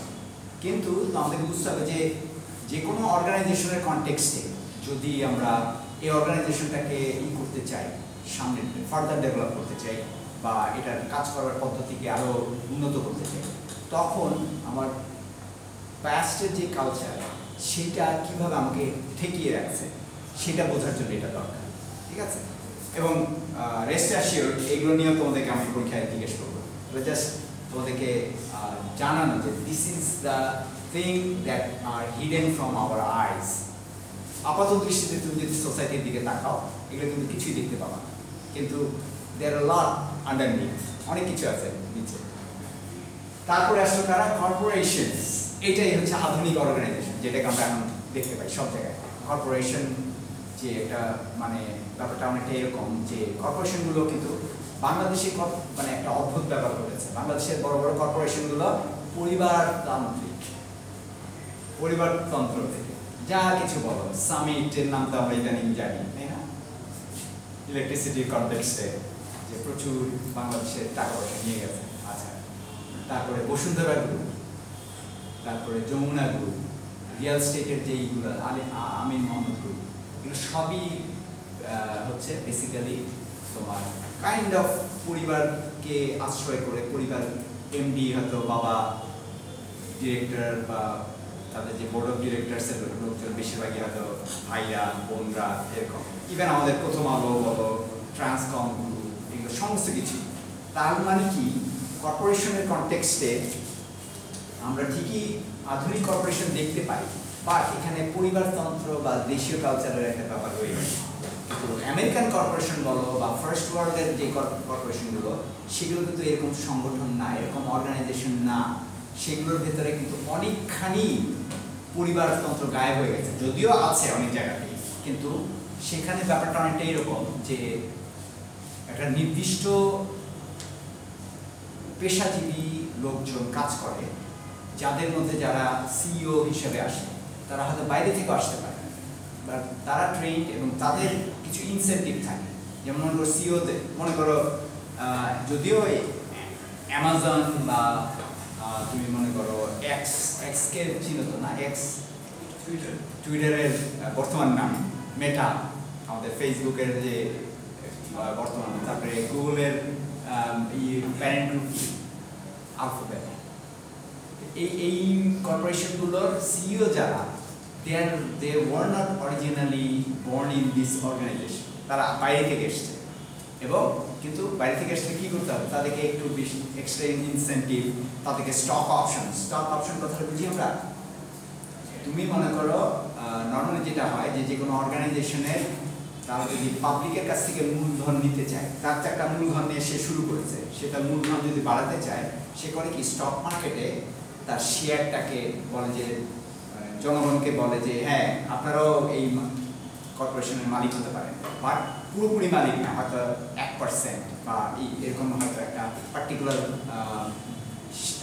কিন্তু আমাদেরকে বুঝতে হবে যে কোনো অর্গানাইজেশনের কনটেক্সটে যদি আমরা এই অর্গানাইজেশনটাকে করতে চাই, সামনে ফার্দার ডেভেলপ করতে চাই, বা এটার কাজ করার পদ্ধতিকে আরও উন্নত করতে চাই, তখন আমার পাস্টের যে কালচার সেটা কীভাবে আমাকে ঠেকিয়ে রাখছে সেটা বোঝার জন্য এটা দরকার, ঠিক আছে? এবং রেস্ট অ্যাসিওরড এগুলো নিয়েও তোমাদেরকে আমি পরীক্ষায় জিজ্ঞেস করবো। জাস্ট তোমাদেরকে জানানো যে this is the thing that are hidden from our eyes. আপাত দৃষ্টিতে তুমি যদি সোসাইটির দিকে তাকাও, এগুলো কিন্তু কিছুই দেখতে পাবা না, কিন্তু দেয়ার আর লট আন্ডারনিথ, অনেক কিছু আছে নিচে। তারপরে আসলে তারা কর্পোরেশনস, এটাই হচ্ছে আধুনিক অর্গানাইজেশন, যেটাকে আমরা এখন দেখতে পাই সব জায়গায়। কর্পোরেশন যে একটা মানে ব্যাপারটা অনেকটা এরকম যে কর্পোরেশনগুলো কিন্তু বাংলাদেশে মানে একটা অদ্ভুত ব্যাপার করেছে। বাংলাদেশের বড় বড় কর্পোরেশনগুলো পরিবারতন্ত্র থেকে যা কিছু বলো, সামিটের নাম তো আমরা ইদানিং জানি, তাই না? ইলেকট্রিসিটির কনটেক্সটে যে প্রচুর বাংলাদেশের টাকা পয়সা নিয়ে গেছে। আচ্ছা, তারপরে বসুন্ধরা গ্রুপ, তারপরে যমুনা গ্রুপ, রিয়েল স্টেটের যে এইগুলো আমিন মোহাম্মদ গ্রুপ, এগুলো সবই হচ্ছে বেসিক্যালি তোমার কাইন্ড অফ পরিবারকে আশ্রয় করে, পরিবার এমডি হয়তো বাবা ডিরেক্টর বা তাদের যে বোর্ড অফ ডিরেক্টরসের লোকজন বেশিরভাগই হয়তো ভাইরা বোনরা এরকম। ইভেন আমাদের প্রথম আলো বলো, ট্রান্সকম গ্রুপ, এগুলো সমস্ত কিছু তার মানে কি কর্পোরেশনের কনটেক্সটে আমরা ঠিকই আধুনিক কর্পোরেশন দেখতে পাই, বাট এখানে পরিবারতন্ত্র বা দেশীয় কালচারের একটা ব্যাপার রয়ে গেছে। কিন্তু আমেরিকান কর্পোরেশন বলো বা ফার্স্ট ওয়ার্ল্ডের যে কর্পোরেশনগুলো, সেগুলো কিন্তু এরকম সংগঠন না, এরকম অর্গানাইজেশন না, সেগুলোর ভেতরে কিন্তু অনেকখানি পরিবারতন্ত্র গায়েব হয়ে গেছে। যদিও আছে অনেক জায়গাতেই, কিন্তু সেখানে ব্যাপারটা অনেকটা এরকম যে একটা নির্দিষ্ট পেশাজীবী লোকজন কাজ করে, যাদের মধ্যে যারা সিইও হিসেবে আসে তারা হয়তো বাইরে থেকে আসতে পারে, বাট তারা ট্রেন্ড এবং তাদের কিছু ইনসেন্টিভ থাকে। যেমন মনে করো সিইওতে মনে করো যদিও অ্যামাজন বা তুমি মনে করো এক্সকে চিনো তো না, টুইটারের বর্তমান নাম মেটা, আমাদের ফেসবুকের যে বর্তমান, তারপরে গুগলের প্যারেন্ট গ্রুপ আলফাবেট, এই কর্পোরেশনগুলোর সিইও যারা, they were not originally born in this organization, তারা বাইরে থেকে এসছে, এবং কিন্তু বাইরে থেকে এসে কি করতে হবে, তাদেরকে একটু বেশি এক্সট্রা ইনসেন্টিভ, তাদেরকে স্টক অপশন কথাটা বুঝি আমরা। তুমি মনে করো নর্মালি যেটা হয় যে কোনো অর্গানাইজেশনের তারা যদি পাবলিকের কাছ থেকে মূলধন নিতে চায়, তার তো একটা মূলধন নিয়ে সে শুরু করেছে, সেটা মূলধন যদি বাড়াতে চায় সে করে কি স্টক মার্কেটে তার শেয়ারটাকে বলে যে জনগণকে বলে যে হ্যাঁ আপনারাও এই কর্পোরেশনের মালিক হতে পারেন, বাট পুরোপুরি মালিক না, হয়তো 1% বা এরকম হয়তো একটা পার্টিকুলার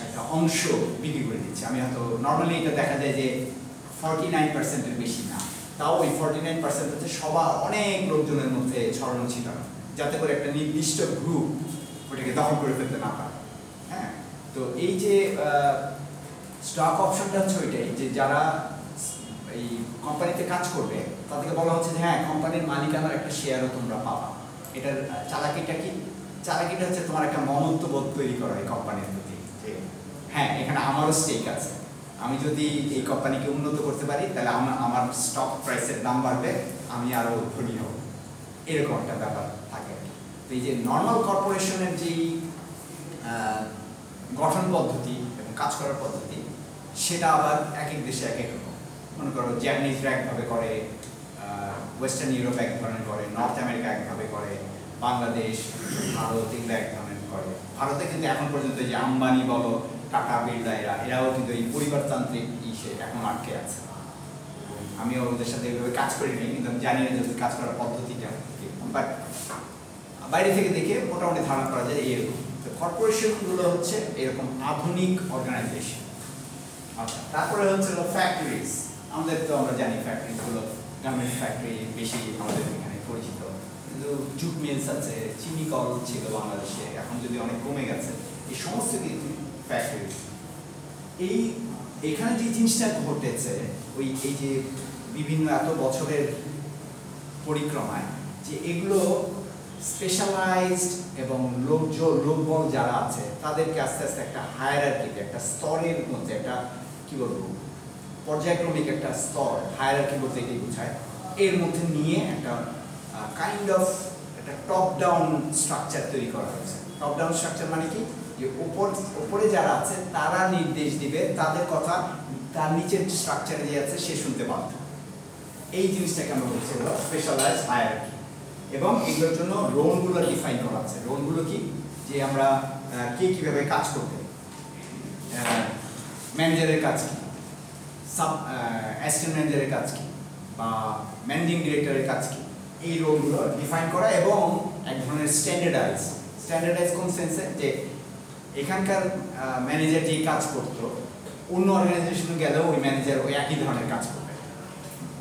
একটা অংশ বিক্রি করে দিচ্ছে। আমি হয়তো নর্মালি এটা দেখা যায় যে 49%-এর বেশি না, তাও ওই 49% হচ্ছে সবার অনেক লোকজনের মধ্যে ছড়ানো ছিল, যাতে করে একটা নির্দিষ্ট গ্রুপ ওটাকে দখল করে ফেলতে না পারে। হ্যাঁ, তো এই যে স্টক অপশনটা হচ্ছে ওইটাই যে যারা এই কোম্পানিতে কাজ করবে তাদেরকে বলা হচ্ছে যে হ্যাঁ কোম্পানির মালিকানার একটা শেয়ারও তোমরা পাবা। এটার চালাকিটা কি? চালাকিটা হচ্ছে তোমার একটা মমত্ববোধ তৈরি করা এই কোম্পানির প্রতি, যে হ্যাঁ এখানে আমারও স্টেক আছে, আমি যদি এই কোম্পানিকে উন্নত করতে পারি তাহলে আমার স্টক প্রাইসের দাম বাড়বে, আমি আরও ধনী হব, এরকম একটা ব্যাপার থাকে। তো এই যে নর্মাল কর্পোরেশনের যেই গঠন পদ্ধতি এবং কাজ করার পদ্ধতি, সেটা আবার এক এক দেশে এক এক রকম। মনে করো জাপানিজরা একভাবে করে, ওয়েস্টার্ন ইউরোপ এক ধরনের করে, নর্থ আমেরিকা একভাবে করে, বাংলাদেশ, ভারত এগুলো এক ধরনের করে। ভারতে কিন্তু এখন পর্যন্ত যে আম্বানি বলো, টাটা, বিড়লা, এরাও কিন্তু এই পরিবারতান্ত্রিক ইসে এখন আটকে আছে। আমিও ওদের সাথে এইভাবে কাজ করিনি, কিন্তু আমি জানি না যে কাজ করার পদ্ধতিটা, বাট বাইরে থেকে দেখে মোটামুটি ধারণা করা যায় এরকম। তো কর্পোরেশনগুলো হচ্ছে এরকম আধুনিক অর্গানাইজেশন। আচ্ছা, তারপরে হচ্ছে ফ্যাক্টরিজ। আমাদের তো আমরা জানি ফ্যাক্টরিগুলো, গার্মেন্টস ফ্যাক্টরি বেশি আমাদের এখানে পরিচিত, কিন্তু জুট মিলস আছে, চিনি কল ছিল বাংলাদেশে, এখন যদি অনেক কমে গেছে, এই সমস্ত কিছু ফ্যাক্টরিজ। এখানে যে জিনিসটা ঘটেছে ওই এই যে বিভিন্ন এত বছরের পরিক্রমায়, যে এগুলো স্পেশালাইজড এবং লোকবল যারা আছে তাদেরকে আস্তে আস্তে একটা হায়ারার্কিতে, একটা স্তরের মধ্যে, একটা কি বলবো পর্যায়ক্রমিক একটা স্তর, হায়ারার্কি বলতে এটাই বোঝায়, এর মধ্যে নিয়ে একটা কাইন্ড অফ একটা টপ ডাউন স্ট্রাকচার তৈরি করা হয়েছে। টপ ডাউন স্ট্রাকচার মানে কি, যে উপরে যারা আছে তারা নির্দেশ দিবে, তাদের কথা তার নিচের স্ট্রাকচারে যে আছে সে শুনতে বাধ্য। এই জিনিসটাকে আমরা বলছি হলো স্পেশালাইজড হায়ারার্কি। এবং এগুলোর জন্য রোলগুলো ডিফাইন করা আছে। রোলগুলো কি, যে আমরা কে কীভাবে কাজ করবে, ম্যানেজারের কাজ কি, অ্যাসিস্ট্যান্ট ম্যানেজারের কাজ কি, বা ম্যানেজিং ডিরেক্টরের কাজ কি, এই রোলগুলো ডিফাইন করা এবং এক ধরনের স্ট্যান্ডার্ডাইজ কোন সেন্সে, যে এখানকার ম্যানেজার যেই কাজ করতো অন্য অর্গানাইজেশনে গেলেও ওই ম্যানেজার ওই একই ধরনের কাজ করবে।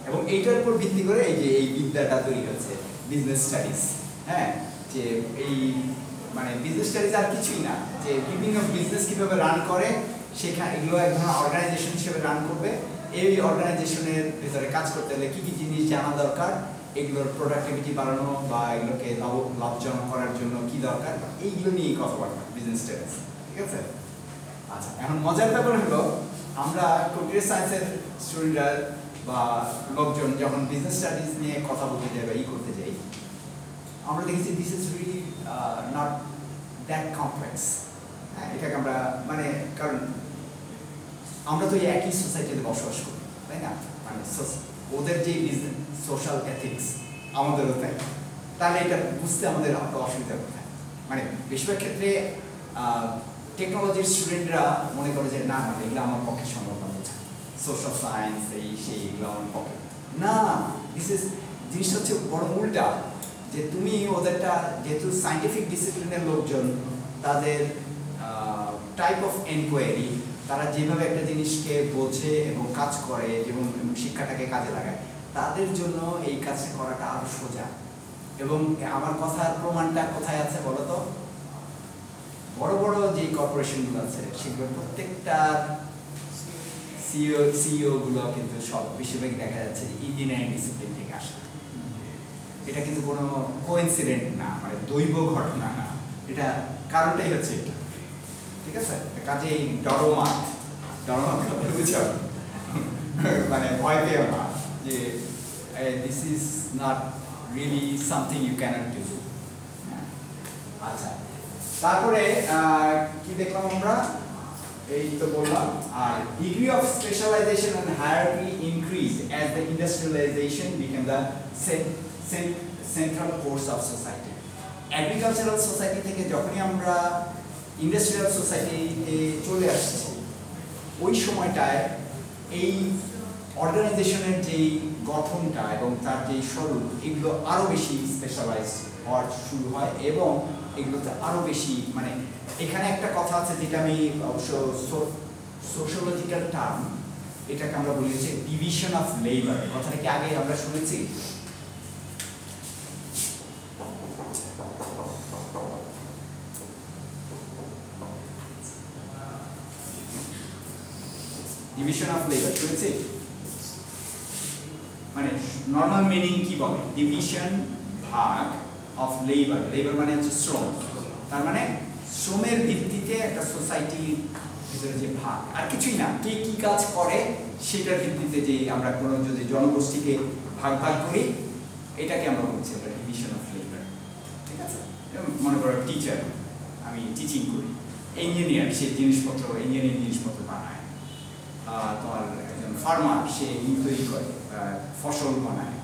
এবং এইটার উপর ভিত্তি করে এই যে এই বিদ্যাটা তৈরি হচ্ছে বিজনেস স্টাডিজ। হ্যাঁ, যে এই মানে বিজনেস স্টাডিজ আর কিছুই না, যে বিভিন্ন বিজনেস কীভাবে রান করে, সেখানে এগুলো এক ধরনের অর্গানাইজেশন হিসেবে রান করবে। এই অর্গানাইজেশনের ভিতরে কাজ করতে হলে কী কী জিনিস জানা দরকার, এগুলোর প্রোডাক্টিভিটি বাড়ানো বা এগুলোকে লাভজনক করার জন্য কী দরকার, এইগুলো নিয়েই কথাবার্তা বিজনেস স্টাডিজ। ঠিক আছে? আচ্ছা, এখন মজার ব্যাপার হলো আমরা কম্পিউটার সায়েন্সের স্টুডেন্টরা বা লোকজন যখন বিজনেস স্টাডিজ নিয়ে কথা বলতে যাই বা করতে যাই, আমরা দেখেছি this is really not that complex. হ্যাঁ, এটাকে আমরা মানে কারণ আমরা তো এই একই সোসাইটিতে বসবাস করি, তাই না? মানে ওদের যে সোশ্যাল এথিক্স আমাদেরও তাই, তাহলে এটা বুঝতে আমাদের অসুবিধা কোথায়? মানে বেশিরভাগ ক্ষেত্রে টেকনোলজির স্টুডেন্টরা মনে করে যে না মানে এগুলো আমার পক্ষে সম্ভব না, বোঝা সোশ্যাল সায়েন্স এই সেই এগুলো আমার পক্ষে না। জিনিসটা হচ্ছে বড় উল্টা, যে তুমি ওদেরটা যেহেতু সায়েন্টিফিক ডিসিপ্লিনের লোকজন, তাদের টাইপ অফ এনকোয়ারি, তারা যেভাবে একটা জিনিসকে বোঝে এবং কাজ করে এবং শিক্ষাটাকে কাজে লাগায়, তাদের জন্য এই কাজটা করাটা আরো সোজা। এবং আমার কথার প্রমাণটা কোথায় আছে বলো তো? বড় বড় যে কর্পোরেশনগুলো আছে সেগুলো প্রত্যেকটা সিইও গুলো কিন্তু সব বেশিরভাগ দেখা যাচ্ছে ইঞ্জিনিয়ারিং ডিসিপ্লিন থেকে আসে। এটা কিন্তু কোনো কোইন্সিডেন্ট না, মানে দৈব ঘটনা না, এটা কারণটাই হচ্ছে এটা, ঠিক আছে? কাজেই ডরমাত বুঝছো, মানে ভয় পেও না যে this is not really something you can't do. আচ্ছা, তারপরে কি দেখলাম আমরা? এই তো বললাম। আর degree of specialization and hierarchy increase as the industrialization became the central force of society. Agricultural society থেকে যখনই আমরা ইন্ডাস্ট্রিয়াল সোসাইটিতে চলে আসছি, ওই সময়টায় এই অর্গানাইজেশনের যেই গঠনটা এবং তার যেই স্বরূপ, এগুলো আরও বেশি স্পেশালাইজ হওয়া শুরু হয় এবং এগুলোতে আরও বেশি মানে এখানে একটা কথা আছে যেটা আমি অবশ্য সোশিওলজিক্যাল টার্ম, এটাকে আমরা বলি হচ্ছে ডিভিশন অফ লেবার। কথাটা কি আগে আমরা শুনেছি? ডিভিশন অফ লেবার শুনেছি? মানে নর্মাল মিনিং কি বলে? ডিভিশন, ভাগ অফ লেবার। লেবার মানে হচ্ছে শ্রম, তার মানে শ্রমের ভিত্তিতে একটা সোসাইটির ভিতরে যে ভাগ, আর কিছুই না, কে কি কাজ করে সেটার ভিত্তিতে যে আমরা কোনো যদি জনগোষ্ঠীকে ভাগ ভাগ করি, এটাকে আমরা বলছি এটা ডিভিশন অফ লেবার, ঠিক আছে? মনে করো টিচার, আমি টিচিং করি, ইঞ্জিনিয়ার সে জিনিসপত্র ইঞ্জিনিয়ারিং জিনিসপত্র বানায়, তোমার একজন ফার্মার সে তৈরি করে ফসল বানায়,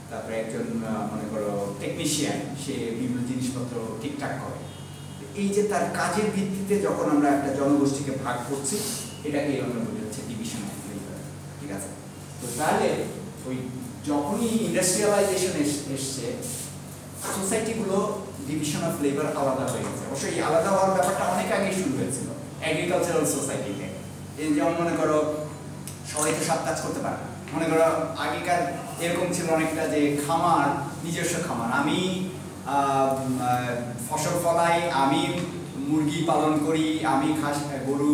তারপরে একজন মনে করো টেকনিশিয়ান সে বিভিন্ন জিনিসপত্র ঠিকঠাক করে। এই যে তার কাজের ভিত্তিতে যখন আমরা একটা জনগোষ্ঠীকে ভাগ করছি, এটাকে আমরা বলি হচ্ছে ডিভিশন অফ লেবার, ঠিক আছে? তো তাহলে ওই যখনই ইন্ডাস্ট্রিয়ালাইজেশন এসছে, সোসাইটিগুলো ডিভিশন অফ লেবার আলাদা হয়ে গেছে। অবশ্যই এই আলাদা হওয়ার ব্যাপারটা অনেক আগে শুরু হয়েছিল এগ্রিকালচারাল সোসাইটিতে। এই যেমন মনে করো সবাই তো সব কাজ করতে পারে না, মনে করো আগেকার এরকম ছিল অনেকটা যে খামার, নিজস্ব খামার, আমি ফসল ফলাই, আমি মুরগি পালন করি, আমি গরু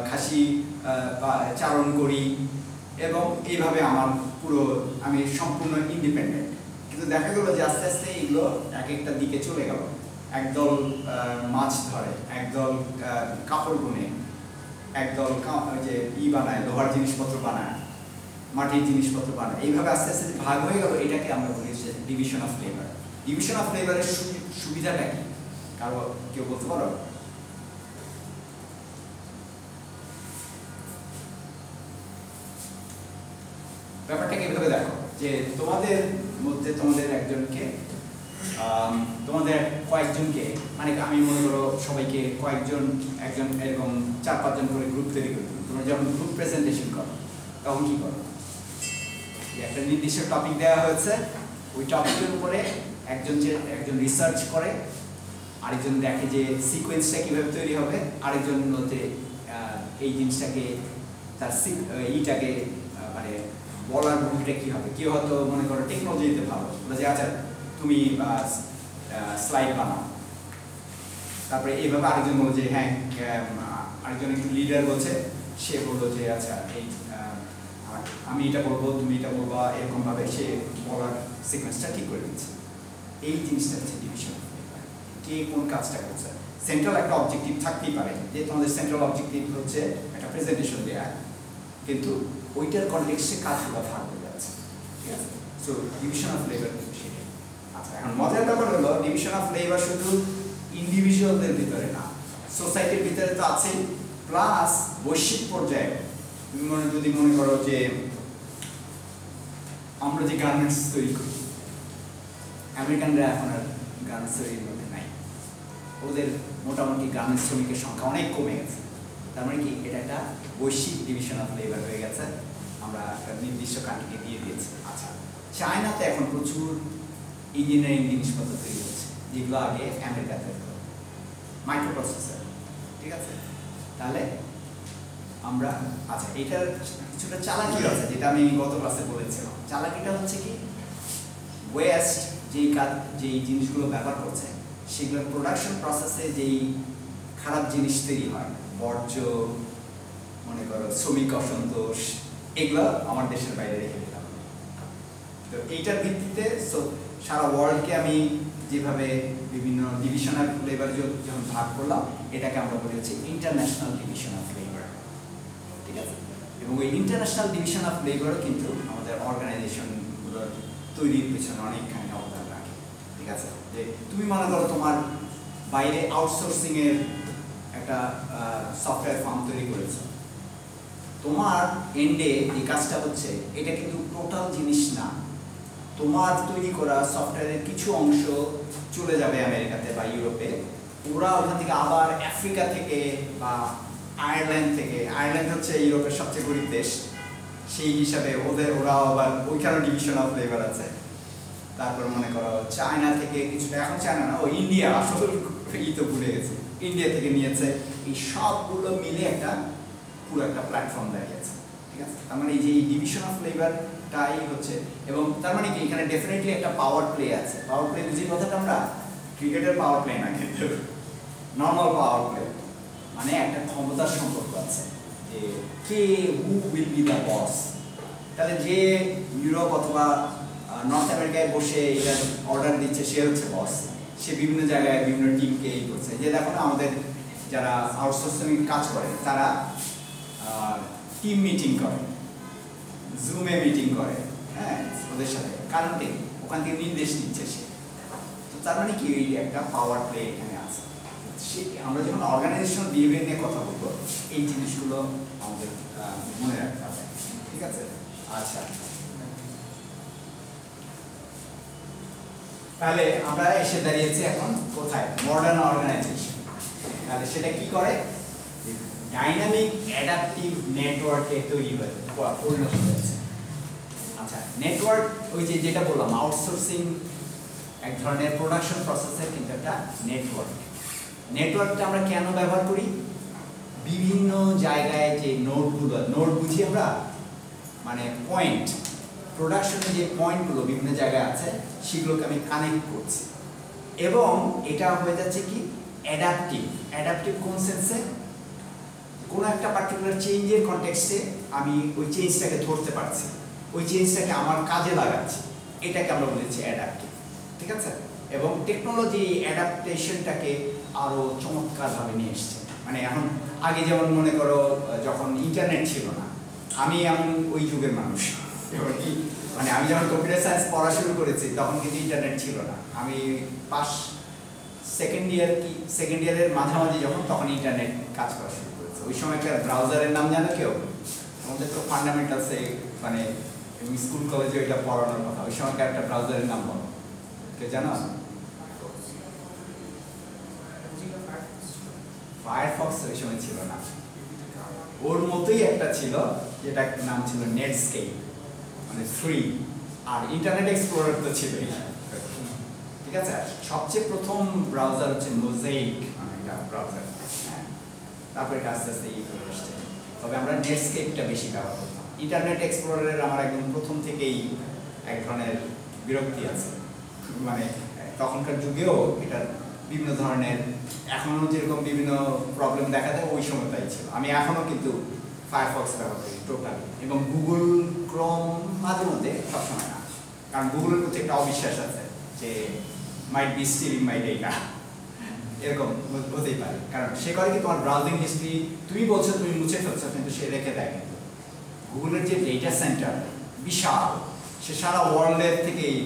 খাসি চারণ করি এবং এইভাবে আমার পুরো আমি সম্পূর্ণ ইন্ডিপেন্ডেন্ট। কিন্তু দেখা গেল যে আস্তে আস্তে এগুলো এক একটা দিকে চলে গেল। একদল মাছ ধরে, একদল কাপড় বুনে, একদল যে বানায়, লোহার জিনিসপত্র বানায়, মাটির জিনিসপত্র বানায়, এইভাবে আস্তে আস্তে ভাগ হয়ে গেল। এটাকে আমরা বলি division of labour. Division of লেবারের সুবিধাটা কি কারো কেউ বলতে পারো? ব্যাপারটাকে এভাবে দেখো যে তোমাদের মধ্যে তোমাদের একজনকে তোমাদের কয়েকজনকে, মানে আমি মনে করো সবাইকে কয়েকজন একজন এরকম 4-5 জন করে গ্রুপ তৈরি করি। তোমরা যখন গ্রুপ প্রেজেন্টেশন করো তখন কি করো? একটা নির্দিষ্ট টপিক দেওয়া হয়েছে, ওই টপিকের উপরে একজন রিসার্চ করে, আরেকজন দেখে যে সিকোয়েন্সটা কিভাবে তৈরি হবে, আরেকজন হচ্ছে এই জিনিসটাকে তার এইটাকে মানে বলার ভূমিটা কি হবে। কেউ হয়তো মনে করো টেকনোলজিতে ভালো, যে আচ্ছা তুমি স্লাইড বানাও, তারপরে এইভাবে আরেকজন বললো যে হ্যাঁ, আরেকজন একটু লিডার বলছে, সে বললো যে আচ্ছা এই আমি এটা বলবো, তুমি এটা বলবা, এরকম ভাবে সে বলার সিকোয়েন্সটা ঠিক করে দিচ্ছে। এই জিনিসটা হচ্ছে ডিভিশন। কে কোন কাজটা করছে। সেন্ট্রাল একটা অবজেক্টিভ থাকতেই পারে, যে তোমাদের সেন্ট্রাল অবজেক্টিভ হচ্ছে একটা প্রেজেন্টেশন দেওয়া, কিন্তু ওইটার কনটেক্সটে কাজগুলো ভাগ হয়ে যাচ্ছে, ঠিক আছে? সো ডিভিশন অফ লেবার কিন্তু সেটাই। আচ্ছা, এখন মজার ব্যাপার হলো ডিভিশন অফ লেবার শুধু ইন্ডিভিজুয়ালদের ভিতরে না, সোসাইটির ভিতরে তো আছেই, প্লাস বৈশ্বিক পর্যায়ে তুমি যদি মনে করো যে আমরা যে গার্মেন্টস তৈরি করি, আমেরিকানরা এখন আর গার্মেন্টস তৈরির মধ্যে নাই, ওদের মোটামুটি গার্মেন্টস শ্রমিকের সংখ্যা অনেক কমে গেছে। তার মানে কি এটা একটা বৈশ্বিক ডিভিশন অফ লেবার হয়ে গেছে, আমরা একটা নির্দিষ্ট কান্ট্রিকে দিয়ে দিয়েছি। আচ্ছা, চায়নাতে এখন প্রচুর ইঞ্জিনিয়ারিং জিনিসপত্র তৈরি হচ্ছে যেগুলো আগে আমেরিকাতে হতো, মাইক্রো প্রসেসর, ঠিক আছে? তাহলে আমরা আচ্ছা এটার কিছুটা চালাকি আছে যেটা আমি গত ক্লাসে বলেছিলাম। চালাকিটা হচ্ছে কি, ওয়েস্ট যেই জিনিসগুলো ব্যবহার করছে সেগুলোর প্রোডাকশন প্রসেসে যেই খারাপ জিনিস তৈরি হয়, বর্জ্য, মনে করো শ্রমিক অসন্তোষ, এগুলো আমার দেশের বাইরে রেখে দিলাম। তো এইটার ভিত্তিতে সারা ওয়ার্ল্ডকে আমি যেভাবে বিভিন্ন ডিভিশন অফ লেবার যখন ভাগ করলাম, এটাকে আমরা বলি হচ্ছে ইন্টারন্যাশনাল ডিভিশন অফ লেবার, ঠিক আছে? এবং ওই ইন্টারন্যাশনাল ডিভিশন অফ লেবারও কিন্তু আমাদের অর্গানাইজেশনগুলোর তৈরির পেছনে অনেকখানি অবদান রাখে, ঠিক আছে? যে তুমি মনে করো তোমার বাইরে আউটসোর্সিং এর একটা সফটওয়্যার ফার্ম তৈরি করেছো, তোমার এন্ডে যে কাজটা হচ্ছে এটা কিন্তু টোটাল জিনিস না, তোমার তৈরি করা সফটওয়্যারের কিছু অংশ চলে যাবে আমেরিকাতে বা ইউরোপে, ওরা ওখান থেকে আবার আফ্রিকা থেকে বা আয়ারল্যান্ড থেকে, আয়ারল্যান্ড হচ্ছে ইউরোপের সবচেয়ে গরিব দেশ, সেই হিসাবে ওরা আবার ওইখানে ডিভিশন অফ লেবার আছে। তারপর মনে করো চায়না থেকে কিছুটা, এখন চায়না না, ও ইন্ডিয়া, আসলে তো ভুলে গেছে, ইন্ডিয়া থেকে নিয়েছে, এই সবগুলো মিলে একটা পুরো একটা প্ল্যাটফর্ম দাঁড়িয়েছে, ঠিক আছে? তার মানে এই যে ডিভিশন অফ লেবারটাই হচ্ছে, এবং তার মানে কি এখানে ডেফিনেটলি একটা পাওয়ার প্লে আছে। পাওয়ার প্লে বুঝি কথাটা আমরা, ক্রিকেটের পাওয়ার প্লে না, কিন্তু নর্মাল পাওয়ার প্লে, মানে একটা ক্ষমতার সম্পর্ক আছে যে কে who will be the boss. তাহলে যে ইউরোপ অথবা নর্থ আমেরিকায় বসে এটা অর্ডার দিচ্ছে সে হচ্ছে বস, সে বিভিন্ন জায়গায় বিভিন্ন টিমকে এই করছে। যে দেখো না আমাদের যারা আউটসোর্সিং কাজ করে তারা টিম মিটিং করে, জুমে মিটিং করে, হ্যাঁ, ওদের সাথে, কারণ কি ওখান থেকে নির্দেশ দিচ্ছে সে। তো তার মানে কি এই একটা পাওয়ার প্লে এখানে আছে। আমরা যখন অর্গানাইজেশন বিহেভিয়ার নিয়ে কথা বলবো এই জিনিসগুলো আমাদের মনে রাখতে হবে, ঠিক আছে? আচ্ছা, তাহলে আমরা এসে দাঁড়িয়েছি এখন কোথায়, মডার্ন অর্গানাইজেশন। তাহলে সেটা কি করে, ডাইনামিক অ্যাডাপটিভ নেটওয়ার্কে তৈরি হয়ে পরিণত হয়েছে। আচ্ছা, নেটওয়ার্ক ওই যে যেটা বললাম আউটসোর্সিং এক ধরনের প্রোডাকশন প্রসেসের কিন্তু একটা নেটওয়ার্ক। নেটওয়ার্কটা আমরা কেন ব্যবহার করি, বিভিন্ন জায়গায় যে নোডগুলো, নোড বুঝি আমরা মানে পয়েন্ট, প্রোডাকশনে যে পয়েন্টগুলো বিভিন্ন জায়গায় আছে সেগুলোকে আমি কানেক্ট করছি, এবং এটা হয়ে যাচ্ছে কি অ্যাডাপটিভ। অ্যাডাপটিভ কোন সেন্সে, কোনো একটা পার্টিকুলার চেঞ্জের কনটেক্সটে আমি ওই চেঞ্জটাকে ধরতে পারছি, ওই চেঞ্জটাকে আমার কাজে লাগাচ্ছি, এটাকে আমরা বলেছি অ্যাডাপটিভ, ঠিক আছে? এবং টেকনোলজি অ্যাডাপ্টেশনটাকে আরও চমৎকারভাবে নিয়ে এসছে। মানে এখন আগে যেমন মনে করো যখন ইন্টারনেট ছিল না, আমি এমন ওই যুগের মানুষ, মানে আমি যখন কম্পিউটার সায়েন্স পড়া শুরু করেছি তখন কিন্তু ইন্টারনেট ছিল না। আমি সেকেন্ড ইয়ারের মাঝামাঝি যখন, তখন ইন্টারনেট কাজ করা শুরু করেছে। ওই সময়কার ব্রাউজারের নাম জানো কেউ? আমাদের তো ফান্ডামেন্টালসে মানে স্কুল কলেজে এটা পড়ানোর কথা, ওই সময়কার একটা ব্রাউজারের নাম বলো, কেউ জানো? ফায়ারফক্স ওই সময় ছিল না, ওর মতোই একটা ছিল যেটা নাম ছিল নেটস্কেপ, মানে ফ্রি, আর ইন্টারনেট এক্সপ্লোরার তো ছিলই, ঠিক আছে? সবচেয়ে প্রথম ব্রাউজার হচ্ছে মোজাইক, মানে এটা ব্রাউজার, হ্যাঁ, তারপরে এটা আস্তে আস্তে ইয়ে করে আসছে। তবে আমরা নেটস্কেপটা বেশি ব্যবহার করতাম। ইন্টারনেট এক্সপ্লোরারের আমার একদম প্রথম থেকেই এক ধরনের বিরক্তি আছে, মানে তখনকার যুগেও এটা বিভিন্ন ধরনের, এখনও যেরকম বিভিন্ন প্রবলেম দেখা দেয় ওই সময় তাই ছিল। আমি এখনও কিন্তু ফায়ারফক্স ব্যবহার করি টোটালি, এবং গুগল ক্রোম মাঝে মধ্যে, সবসময় না, কারণ গুগলের প্রতি একটা অবিশ্বাস আছে যে might be stealing my data, এরকম হতেই পারে। কারণ সে করে কি তোমার ব্রাউজিং হিস্ট্রি তুমি বলছো তুমি মুছে ফেলছো, কিন্তু সে রেখে দেয়। কিন্তু গুগলের যে ডেটা সেন্টার বিশাল, সে সারা ওয়ার্ল্ডের থেকেই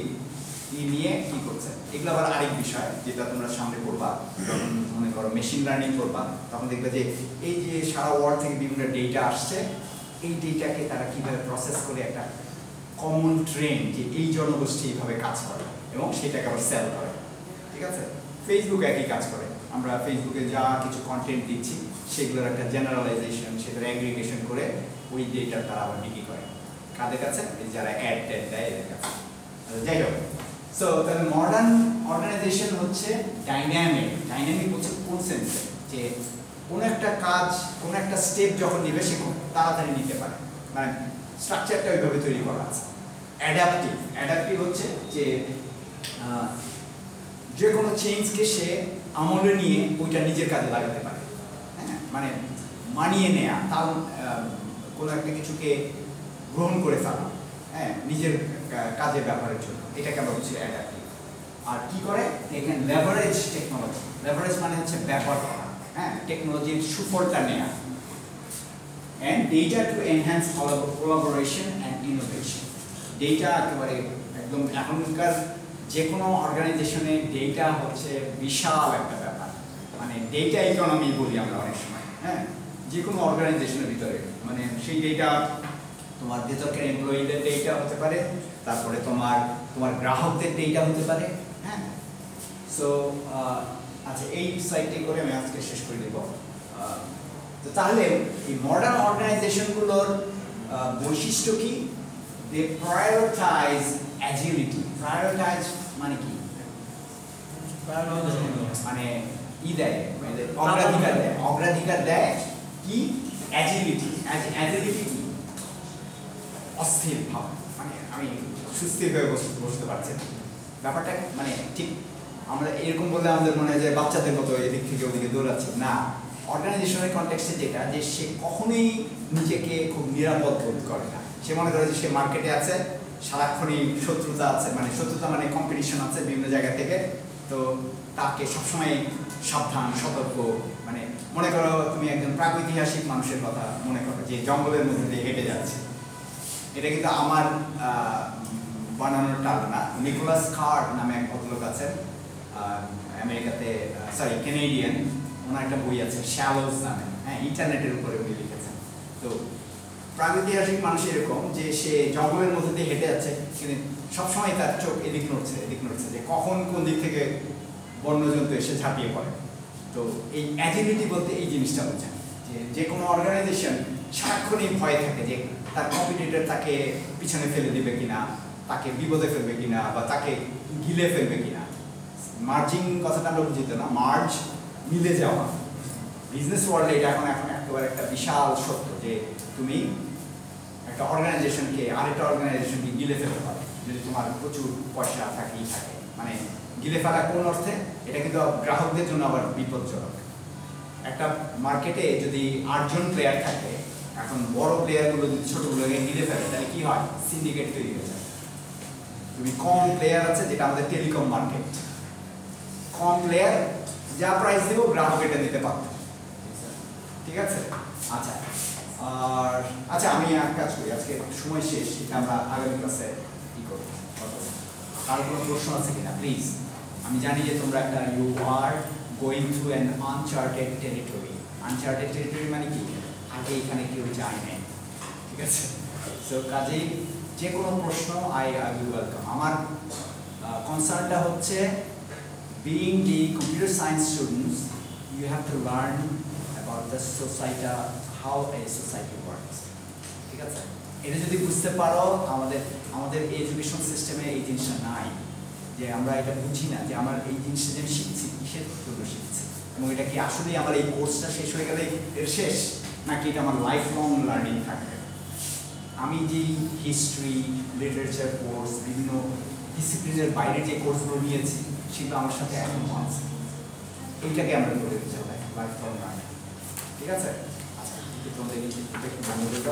নিয়ে কি করছে। এগুলো আবার আরেক বিষয় যেটা তোমরা সামনে পড়বা, যখন মনে করো মেশিন লার্নিং করবা তখন দেখবে যে এই যে সারা ওয়ার্ল্ড থেকে বিভিন্ন ডেটা আসছে, এই ডেটাকে তারা কিভাবে প্রসেস করে একটা কমন ট্রেন্ড যে এই জনগোষ্ঠী এইভাবে কাজ করে এবং সেটাকে আবার সেল করে। ঠিক আছে, ফেসবুক একই কাজ করে। আমরা ফেসবুকে যা কিছু কন্টেন্ট দিচ্ছি সেগুলোর একটা জেনারেলাইজেশন, সেটার অ্যাগ্রিগেশন করে ওই ডেটা তারা আবার বিক্রি করে কাদের কাছে, যারা অ্যাড ট্যাড দেয় এদের কাছে। যাই হোক, সো তাহলে মডার্ন অর্গানাইজেশন হচ্ছে ডাইনামিক হচ্ছে কোন সেন্সে, যে কোনো একটা কাজ কোনো একটা স্টেপ যখন নেবে সে খুব তাড়াতাড়ি নিতে পারে, মানে স্ট্রাকচারটা ওইভাবে তৈরি করা আছে। অ্যাডাপটিভ হচ্ছে যে কোনো চেঞ্জকে সে আমলে নিয়ে ওইটা নিজের কাজে লাগাতে পারে। হ্যাঁ, মানে মানিয়ে নেয়া, তার কোনো একটা কিছুকে গ্রহণ করে ফেলা, হ্যাঁ, নিজের কাজে ব্যবহারের জন্য, এটাকে আমরা বলছি অ্যাডাপটিভ। আর কি করে এখানে লেভারেজ টেকনোলজি, লেভারেজ মানে হচ্ছে ব্যবহার করা, হ্যাঁ, টেকনোলজির সুফলটা নেয়া। and data to enhance collaboration and innovation. Data একেবারে একদম এখনকার যে কোনো অর্গানাইজেশনে ডেটা হচ্ছে বিশাল একটা ব্যাপার, মানে ডেটা ইকোনমি বলি আমরা অনেক সময়। হ্যাঁ, যে কোনো অর্গানাইজেশনের ভিতরে মানে সেই ডেটা তোমার ভেতরকার এমপ্লয়িদের ডেটা হতে পারে, তারপরে তোমার গ্রাহকদের ডেটা হতে পারে। হ্যাঁ, সো আচ্ছা, এই সাইটটি করে আমি আজকে শেষ করে দেব। তো তাহলে এই মডার্ন অর্গানাইজেশনগুলোর বৈশিষ্ট্য কি? দে প্রায়োরিটাইজ অ্যাজিলিটি। প্রায়োরিটাইজ মানে কি? মানে দেয়, অগ্রাধিকার দেয় কি? অ্যাজিলিটি। অ্যাজিলিটি কি? অস্থির ভাব, মানে আমি সুস্থির হয়ে বসতে পারছি না ব্যাপারটা, মানে ঠিক আমরা এরকম বললে আমাদের মনে হয় যে বাচ্চাদের মতো এদিক থেকে ওদিকে দৌড়াচ্ছি না। অর্গানাইজেশনের কনটেক্সটে যেটা, যে সে কখনোই নিজেকে খুব নিরাপদ বোধ করে না। সে মনে করে যে সে মার্কেটে আছে, সারাক্ষণই শত্রুতা আছে, মানে শত্রুতা মানে কম্পিটিশন আছে বিভিন্ন জায়গা থেকে, তো তাকে সবসময় সাবধান সতর্ক, মানে মনে করো তুমি একজন প্রাগৈতিহাসিক মানুষের কথা মনে করো যে জঙ্গলের মধ্যে দিয়ে হেঁটে যাচ্ছে। এটা কিন্তু আমার বানানোর টাল না, নিকোলাস কার্ড নামে এক ভদ্রলোক আছেন আমেরিকাতে, সরি কেনেডিয়ান, ওনার একটা বই আছে শ্যালোস নামে, হ্যাঁ, ইন্টারনেটের উপরে উনি লিখেছেন। তো প্রাগৈতিহাসিক মানুষ এরকম যে সে জঙ্গলের মধ্যে দিয়ে হেঁটে যাচ্ছে, কিন্তু সবসময় তার চোখ এদিক নড়ছে যে কখন কোন দিক থেকে বন্যজন্তু এসে ঝাঁপিয়ে পড়ে। তো এই অ্যাজিলিটি বলতে এই জিনিসটা বোঝায় যে কোনো অর্গানাইজেশন সারাক্ষণই ভয় থাকে যে তার কম্পিটিটর তাকে পিছনে ফেলে দিবে কিনা, তাকে বিপদে ফেলবে কিনা, বা তাকে গিলে ফেলবে কিনা। মার্জিং কথাটা আমরা বুঝিত না, মার্জ মিলে যাওয়া। বিজনেস ওয়ার্ল্ডে এটা এখন একেবারে একটা বিশাল সত্য যে তুমি একটা অর্গানাইজেশনকে আরেকটা অর্গানাইজেশনকে গিলে ফেলতে পারো যদি তোমার প্রচুর পয়সা থাকে। মানে গিলে ফেলা কোন অর্থে? এটা কিন্তু গ্রাহকদের জন্য আবার বিপজ্জনক। একটা মার্কেটে যদি 8 জন প্লেয়ার থাকে, এখন বড় প্লেয়ারগুলো যদি ছোটগুলোকে গিলে ফেলে তাহলে কি হয়? সিন্ডিকেট তৈরি হয়ে যায়। তুমি কম প্লেয়ার আছে, যেটা আমাদের টেলিকম মার্কেট, কম প্লেয়ার, যা প্রাইস দেবো গ্রাহক এটা দিতে পারবে। ঠিক আছে, আচ্ছা। আর আচ্ছা, আমি এক কাজ করি, আজকে সময় শেষ, এটা আমরা আগামী ক্লাসে কি করবো। কারো কোনো প্রশ্ন আছে কিনা প্লিজ? আমি জানি যে তোমরা একটা you are going through an uncharted territory. Uncharted territory মানে কি? আগে এখানে কেউ যায় নাই, ঠিক আছে? সো কাজেই যে কোনো প্রশ্ন আই উইল ওয়েলকাম। আমার কনসার্নটা হচ্ছে being the computer science students, you have to learn about the society, how a society works. ঠিক আছে, এটা যদি বুঝতে পারো, আমাদের এডুকেশন সিস্টেমে এই জিনিসটা নাই, যে আমরা এটা বুঝি না যে আমার এই জিনিসটা যে শিখছি কিসের জন্য শিখছি, এবং এটা কি আসলে আমার এই কোর্সটা শেষ হয়ে গেলে এর শেষ, নাকি এটা আমার লাইফ লং লার্নিং থাকবে। আমি যে হিস্ট্রি, লিটারেচার কোর্স, বিভিন্ন ডিসিপ্লিনের বাইরে যে কোর্সগুলো নিয়েছি সেগুলো আমার সাথে এখন আছে, এইটাকে আমরা করে দিতে হবে লাইফ লং লার্নিং। ঠিক আছে, আচ্ছা, তোমাদের একটু